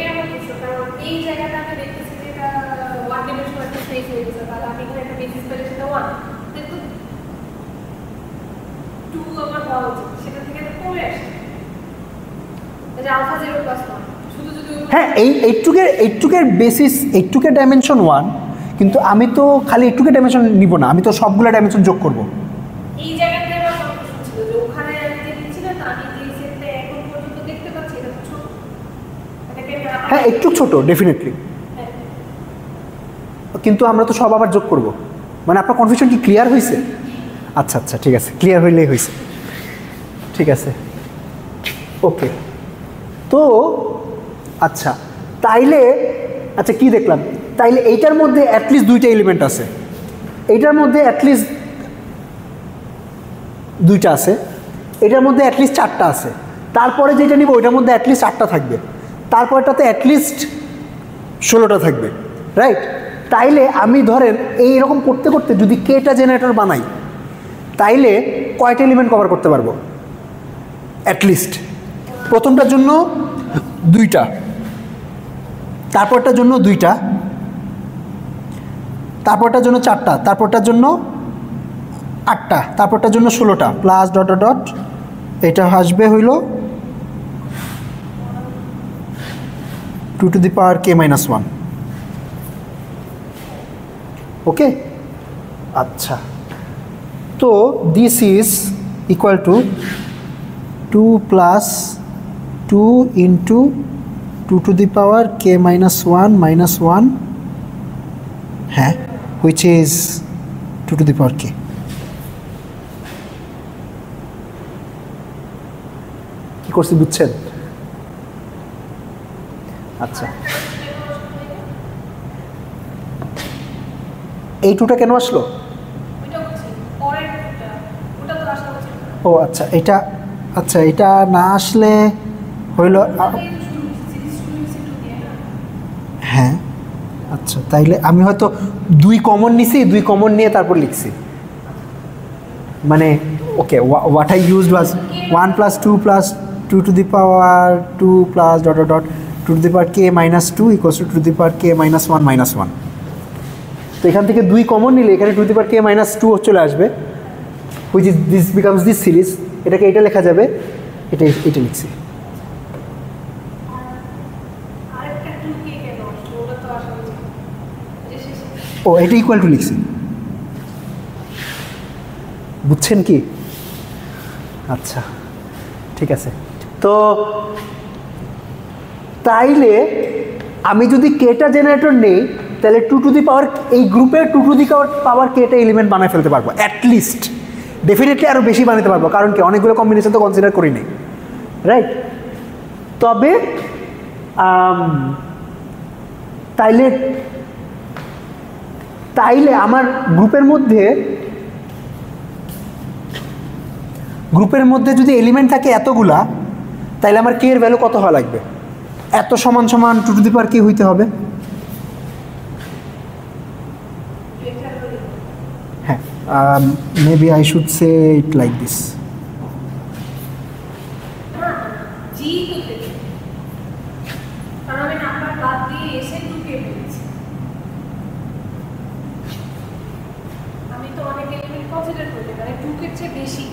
হ্যাঁ, এইটুকের বেসিস, এইটুকের ডাইমেনশন 1, কিন্তু আমি তো খালি এইটুকের ডাইমেনশন নিব না, আমি তো সবগুলো ডাইমেনশন যোগ করবো। হ্যাঁ, একটু ছোট ডেফিনেটলি, কিন্তু আমরা তো সব আবার যোগ করব। মানে আপনার কনফিউশন কি ক্লিয়ার হয়েছে? আচ্ছা আচ্ছা, ঠিক আছে, ক্লিয়ার হইলেই হয়েছে, ঠিক আছে, ওকে। তো আচ্ছা, তাইলে আচ্ছা কি দেখলাম, তাইলে এইটার মধ্যে অ্যাটলিস্ট 2টা এলিমেন্ট আছে, এইটার মধ্যে অ্যাটলিস্ট 2টা আছে, এটার মধ্যে অ্যাটলিস্ট 4টা আছে, তারপরে যেটা নিব ওইটার মধ্যে অ্যাটলিস্ট 8টা থাকবে, তারপরটাতে অ্যাটলিস্ট 16টা থাকবে, রাইট? তাইলে আমি ধরেন এইরকম করতে করতে যদি কেটা জেনারেটর বানাই তাইলে কয়টা এলিমেন্ট কভার করতে পারবো? অ্যাটলিস্ট প্রথমটার জন্য 2টা, তারপরটার জন্য 2টা, তারপরটার জন্য 4টা, তারপরটার জন্য 8টা, তারপরটার জন্য 16টা, প্লাস ডট ডট ডট এটা আসবে হইল 2 to the power k minus 1। ওকে, আচ্ছা, তো this is equal to 2 plus 2 into 2 to the power k minus 1 হ্যাঁ, which is 2 to the power k। কি করছি বুঝছেন? আচ্ছা, এই 2টা কেন আসলো? ও আচ্ছা, এটা না আসলে হইল, হ্যাঁ আচ্ছা, তাইলে আমি হয়তো 2 কমন নিছি, 2 কমন নিয়ে তারপর লিখছি, মানে okay, what I used was 1 plus 2 plus 2 to the power 2 plus dot dot dot two to the power k minus two equals two to the power k minus one minus one. তো এখান থেকে 2 common নিলে এখানে two the power k minus two চলে আসবে, which is this becomes this series. এটাকে এটা লেখা যাবে, এটা লিখছি। আরেকটা 2k কেন আসলো? ওটা তো আসা উচিত যে শেষে ও এটা ইকুয়াল টু লিখছি, বুঝছেন কি? আচ্ছা ঠিক আছে। তো তাইলে আমি যদি কেটা জেনারেটর নেই তাহলে টু টু দি পাওয়ার এই গ্রুপের টু টু দি পাওয়ার কেটা এলিমেন্ট বানায় ফেলতে পারবো অ্যাটলিস্ট, ডেফিনেটলি আরও বেশি বানাতে পারবো, কারণ কি অনেকগুলো কম্বিনেশন তো কনসিডার করি নেই, রাইট? তবে তাইলে আমার গ্রুপের মধ্যে যদি এলিমেন্ট থাকে এতগুলা, তাইলে আমার কে এর ভ্যালু কত হওয়া লাগবে? এত সমান সমান টু টু দি পাওয়ার কে হইতে হবে। হ্যাঁ, maybe I should say it like this. G তো থেকে, কারণ আমি নাম্বার বাদ দিয়ে এসে 2k পেয়েছি। আমি তো অনেক এলিমেন্ট কনসিডার করি, মানে 2k এর চেয়ে বেশি।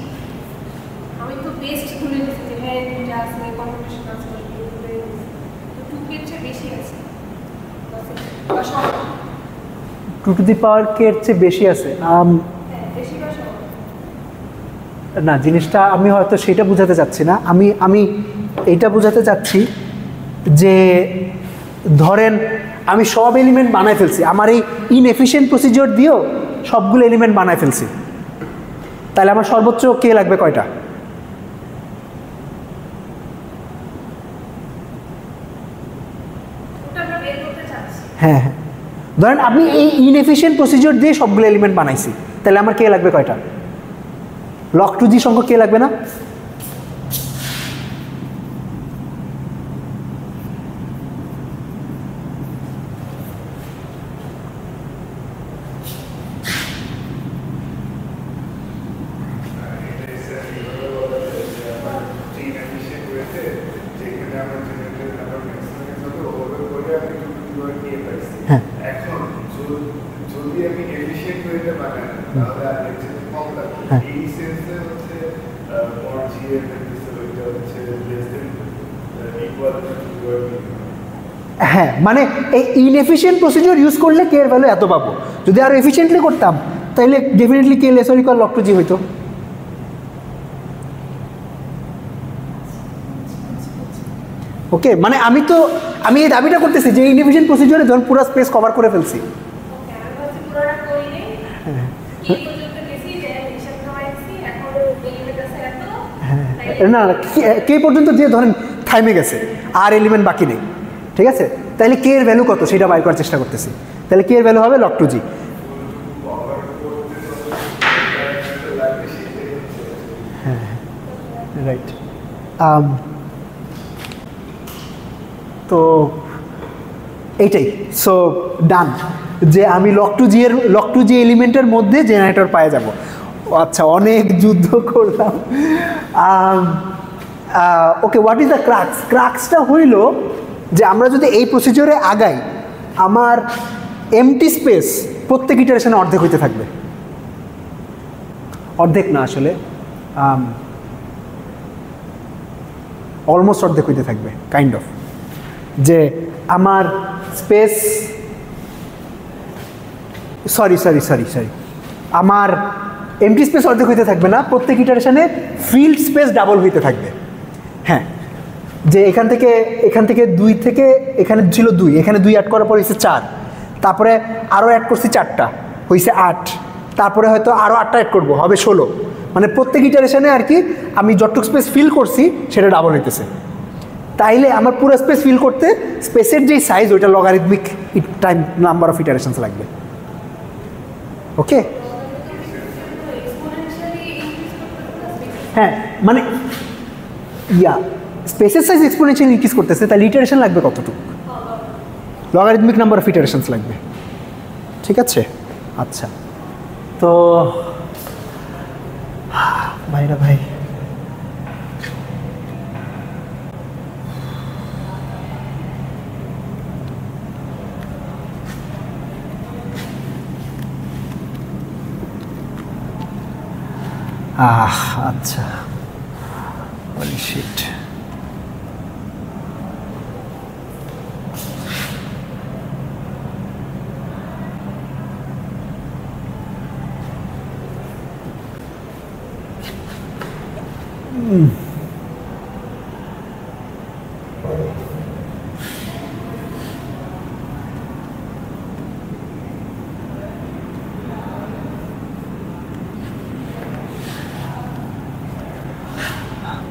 আমি তো বেস্ট ধরে নিয়েছি যে হ্যাঁ দুইটা আছে, কম্পিটিশন আছে, তো 2k এর চেয়ে বেশি আছে। টু টু দি পাওয়ার কে এর চেয়ে বেশি আছে বেশি বা সমান? না, জিনিসটা আমি হয়তো সেটা বোঝাতে চাচ্ছি না। আমি এইটা বোঝাতে চাচ্ছি যে ধরেন আমি সব এলিমেন্ট বানায় ফেলছি, আমার এই ইনএফিশিয়েন্ট প্রসিজিওর দিয়েও সবগুলো এলিমেন্ট বানায় ফেলছি, তাহলে আমার সর্বোচ্চ কে লাগবে কয়টা? ওটা আমরা বের করতে চাচ্ছি। হ্যাঁ হ্যাঁ, ধরেন আপনি এই ইনএফিশিয়েন্ট প্রসিজিওর দিয়ে সবগুলো এলিমেন্ট বানাইছি, তাহলে আমার কে লাগবে কয়টা? লগ টু জি সংখ্যক কে লাগবে না? হ্যাঁ এখন যদি আমি এফিশিয়েন্ট ওয়েতে বানাই তাহলে আর লেকচার কম লাগবে। হ্যাঁ। এই সেন্সে হচ্ছে ফর জি এর ওইটা হচ্ছে লেস দেন ইকুয়াল টু হ্যাঁ, মানে এই ইনএফিশিয়েন্ট প্রসিডিওর ইউজ করলে কে এর ভ্যালু এত পাবো। যদি আরও এফিশিয়েন্টলি করতাম তাহলে definitely K less or equal log two G হইতো। ওকে, মানে আমি এই দাবিটা করতেছি যে ইনএফিশিয়েন্ট প্রসিডিওরে ধরুন পুরো স্পেস কভার করে ফেলছি। ওকে, আমি ভাবছি পুরোটা করি নেই, কি পর্যন্ত গেছি যে হিসাব করাইছি, এখন এলিমেন্ট আছে এত। না কে পর্যন্ত যে ধরেন থাইমে গেছে, আর এলিমেন্ট বাকি নেই, ঠিক আছে? তাহলে কে এর ভ্যালু কত সেটা বাইর করার চেষ্টা করতেছি। তাহলে কে এর ভ্যালু হবে লগ টু জি। হ্যাঁ রাইট। তো এইটাই, সো ডান, যে আমি লগ টু জি এলিমেন্টের মধ্যে জেনারেটর পায়ে যাব। আচ্ছা, অনেক যুদ্ধ করলাম। ওকে, হোয়াট ইজ দ্য ক্রাক্সটা হইল যে আমরা যদি এই প্রসিজিওরে আগাই, আমার এমটি স্পেস প্রত্যেক ইটারেশনে অর্ধেক হইতে থাকবে। অর্ধেক না, আসলে অলমোস্ট অর্ধেক হইতে থাকবে, কাইন্ড অফ, যে আমার স্পেস সরি আমার এমটি স্পেস অর্ধেক হইতে থাকবে না, প্রত্যেক ইটারেশনে ফিল্ড স্পেস ডাবল হইতে থাকবে। হ্যাঁ, যে এখান থেকে 2 থেকে এখানে ছিল 2, এখানে 2 অ্যাড করার পর হয়েছে 4, তারপরে আরও অ্যাড করছি 4টা, হয়েছে 8, তারপরে হয়তো আরও 8টা অ্যাড করবো, হবে 16। মানে প্রত্যেক ইটারেশনে আর কি আমি যতটুকু স্পেস ফিল করছি সেটা ডাবল হইতেছে। তাইলে আমার পুরো স্পেস ফিল করতে স্পেসের যেই সাইজ ওইটা লগারিদমিক টাইম নাম্বার অফ ইটারেশনস লাগবে। ওকে, হ্যাঁ, মানে স্পেসের সাইজ এক্সপোনেনশিয়ালি ইনক্রিজ করতেছে, তাহলে ইটারেশন লাগবে কতটুকু? লগারিদমিক নাম্বার অফ ইটারেশনস লাগবে। ঠিক আছে, আচ্ছা। তো ভাইরা ভাই, আচ্ছা, holy shit.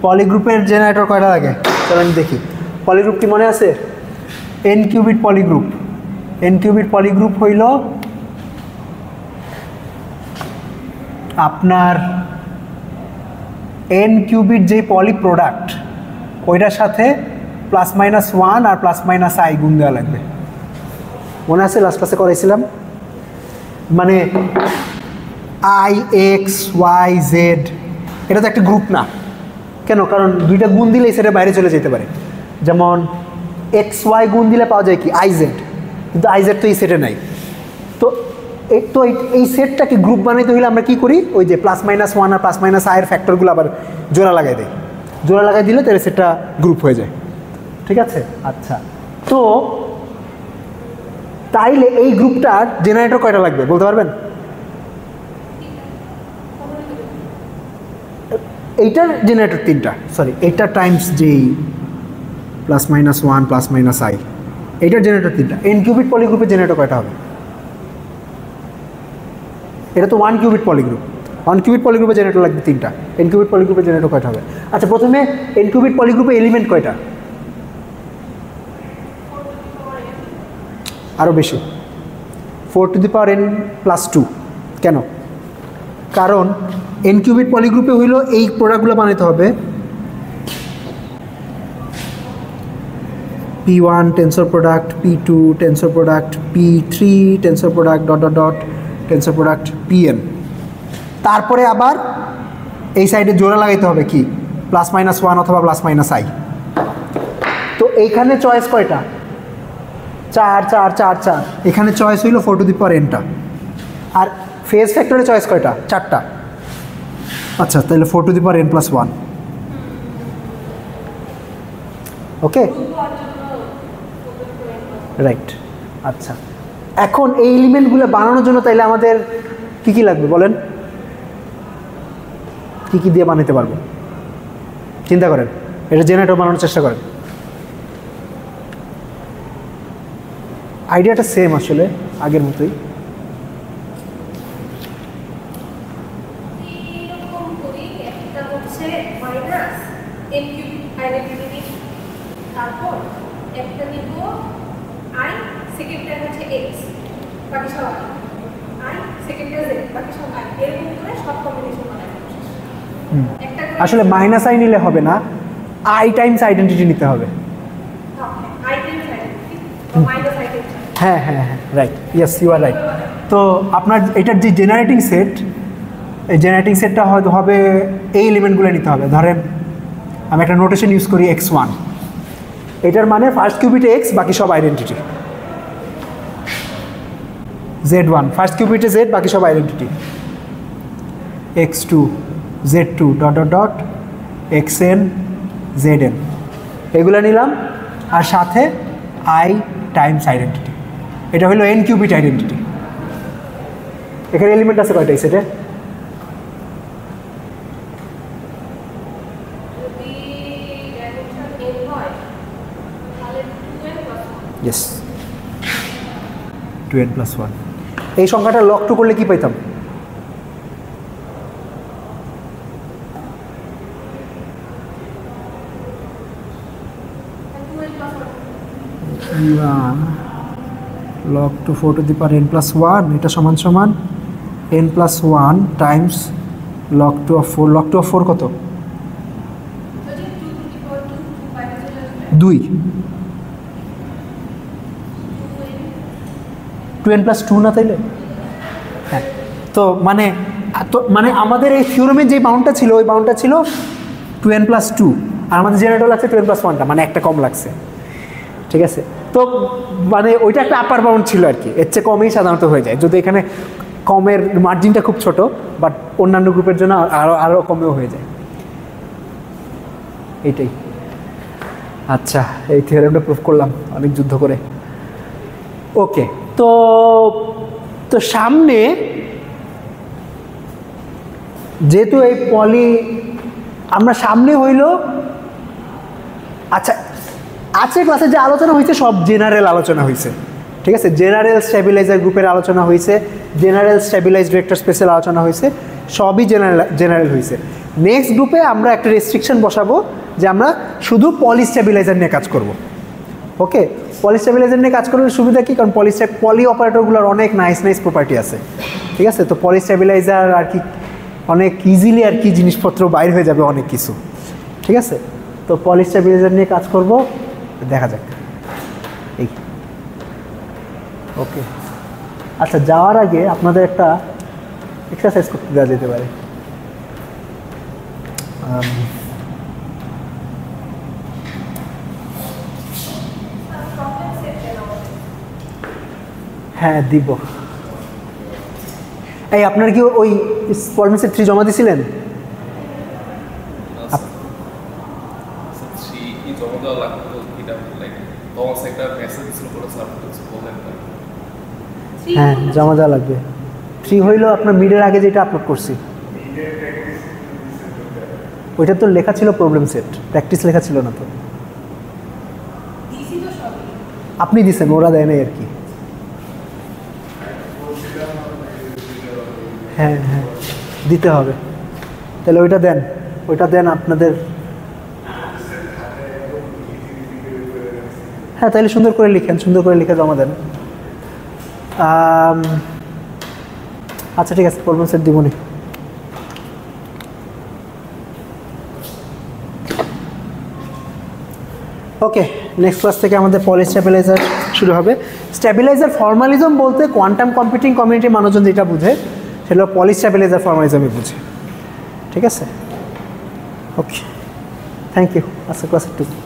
পলিগ্রুপের জেনারেটর কয়টা লাগে চলেন দেখি। পলিগ্রুপ কি মনে আছে? N qubit Pauli group. N qubit Pauli group হইল আপনার এন কিউবিট যে পলি প্রোডাক্ট ওইটার সাথে +-1 আর +-i গুণ দেওয়া লাগবে। মনে আছে লাস্ট ক্লাসে করাইছিলাম? মানে i, x, y, z এটা তো একটা গ্রুপ না। কেন? কারণ দুইটা গুণ দিলে এই সেটের বাইরে চলে যেতে পারে। যেমন xy গুণ দিলে পাওয়া যায় কি iz, কিন্তু iz তো এই সেটে নাই। তো এই সেটটাকে গ্রুপ বানাইতে হলে আমরা কি করি? ওই যে +-1 আর +-i এর ফ্যাক্টরগুলো আবার জোড়া লাগাই দেয়। জোড়া লাগাই দিলে তাহলে সেটটা গ্রুপ হয়ে যায়। ঠিক আছে? আচ্ছা, তো তাইলে এই গ্রুপটার জেনারেটর কয়টা লাগবে বলতে পারবেন? এইটার জেনারেটর 3টা, সরি এইটা টাইমস যেই +-1 +-i, এইটার জেনারেটর 3টা। এন কিউবিট পলিগ্রুপের জেনারেটর কয়টা হবে? এটা তো 1 কিউবিট পলিগ্রুপ। 1 কিউবিট পলিগ্রুপের জেনারেটর লাগবে 3টা। এন কিউবিট পলিগ্রুপের জেনারেটর কয়টা হবে? আচ্ছা, প্রথমে এন কিউবিট পলিগ্রুপে এলিমেন্ট কয়টা? আরও বেশি, 4n+2। কেন? কারণ এন কিউবিট পলিগ্রুপে হইল এই প্রোডাক্টগুলো বানাইতে হবে p1 tensor product, p2 tensor product, p3 tensor product ... tensor product pn। তারপরে আবার এই সাইডে জোড়া লাগাইতে হবে কি +-1 অথবা +-i। তো এইখানে চয়েস কয়টা? 4 4 4 4। এখানে চয়েস হইল 4n টা। আর ফেজ ফ্যাক্টরে চয়েস কয়টা? 4টা। আচ্ছা, তাহলে 4n+1। ওকে, রাইট। আচ্ছা, এখন এই এলিমেন্টগুলো বানানোর জন্য তাইলে আমাদের কি কি লাগবে বলেন? কি কি দিয়ে বানাতে পারবো চিন্তা করেন। এটা জেনারেটর বানানোর চেষ্টা করেন। আইডিয়াটা সেম আসলে আগের মতোই। তারপর একটা নিব i, সেকেন্ডটা হচ্ছে x, বাকি সব i, সেকেন্ডটা z, বাকি সব i, এরকম করে সব কম্বিনেশন বানাবো। একটা আসলে -i নিলে হবে না, i টাইমস আইডেন্টিটি নিতে হবে। i টাইমস আইডেন্টিটি বা -i টাইমস। হ্যাঁ হ্যাঁ হ্যাঁ, right, yes you are right. তো আপনার এটার যে জেনারেটিং সেট, এই জেনারেটিং সেটটা হয়তো হবে এই এলিমেন্টগুলো নিতে হবে। ধরেন আমি একটা নোটেশন ইউজ করি x1, এটার মানে ফার্স্ট কিউবিটে x, বাকি সব আইডেন্টিটি। z1 ফার্স্ট কিউবিটে z, বাকি সব identity. x2 z2 ... xn zn এগুলো নিলাম, আর সাথে i টাইমস আইডেন্টিটি। এটা হলো n কিউবিট আইডেন্টিটি। এখানে এলিমেন্ট আছে কয়টা এই সেটে? Yes, 2n+1। এই সংখ্যাটা লক টু করলে কি পাইতাম? log to 4n+1, এটা সমান সমান n+1 Times log to 4। log to 4 কত? 2। 2n+2 না তাইলে? হ্যাঁ, তো মানে আমাদের এই থিওরেমের যে বাউন্ডটা ছিল, ওই বাউন্ডটা ছিল 2n+2, আর আমাদের জেনারেটর লাগছে 2n+1টা, মানে একটা কম লাগছে। ঠিক আছে, তো মানে ওইটা একটা আপার বাউন্ড ছিল আর কি, এর চেয়ে কমই সাধারণত হয়ে যায়। যদি এখানে কমের মার্জিনটা খুব ছোট, বাট অন্যান্য গ্রুপের জন্য আরও কমেও হয়ে যায়। এইটাই। আচ্ছা, এই থিওরেমটা প্রুফ করলাম অনেক যুদ্ধ করে। ওকে, তো তো সামনে যেহেতু এই পলি আমরা সামনে হইল, আচ্ছা আজকের ক্লাসে যে আলোচনা হয়েছে সব জেনারেল আলোচনা হয়েছে, ঠিক আছে? জেনারেল স্টেবিলাইজার গ্রুপের আলোচনা হয়েছে, জেনারেল স্টেবিলাইজড ভেক্টর স্পেসের আলোচনা হয়েছে, সবই জেনারেল হয়েছে। নেক্সট গ্রুপে আমরা একটা রেস্ট্রিকশন বসাবো যে আমরা শুধু পলি স্টেবিলাইজার নিয়ে কাজ করব। ওকে, পলি স্টেবিলাইজার নিয়ে কাজ করার সুবিধা কী? কারণ পলি অপারেটরগুলোর অনেক নাইস প্রপার্টি আছে, ঠিক আছে? তো পলি স্টেবিলাইজার আর কি অনেক ইজিলি আর কি জিনিসপত্র বাইর হয়ে যাবে অনেক কিছু, ঠিক আছে? তো পলি স্টেবিলাইজার নিয়ে কাজ করব, দেখা যাক। এই ওকে, আচ্ছা যাওয়ার আগে আপনাদের একটা এক্সারসাইজ করতে দেওয়া যেতে পারে। হ্যাঁ দিব। এই আপনার কি ওই প্রবলেম সেট 3 জমা দিয়েছিলেন? জমা দেওয়া লাগতো, এটা লাইক তোমার একটা মেসেজ ছিল করে সাবমিট বলেন না। হ্যাঁ জমা দেওয়া লাগবে। 3 হইলো আপনার মিডের আগে যেটা আপলোড করছি, ওইটা তো লেখা ছিল প্রবলেম সেট, প্র্যাকটিস লেখা ছিল না তো। আপনি দিছেন, ওরা দেয় নাই আর কি। হ্যাঁ হ্যাঁ দিতে হবে, তাহলে ওইটা দেন আপনাদের। হ্যাঁ তাহলে সুন্দর করে লিখেন, সুন্দর করে লিখে জমা দেন। আচ্ছা ঠিক আছে, প্রবলেম সেট দিবনি। ওকে, নেক্সট ক্লাস থেকে আমাদের পলি স্টেবিলাইজার শুরু হবে। স্টেবিলাইজার ফর্মালিজম বলতে কোয়ান্টাম কম্পিউটিং কমিউনিটির মানুষজন যেটা বুঝে সেটা পলি স্টেবিলাইজার ফর্মালিজমই বুঝে, ঠিক আছে? ওকে, থ্যাংক ইউ। আচ্ছা ক্লাস 2।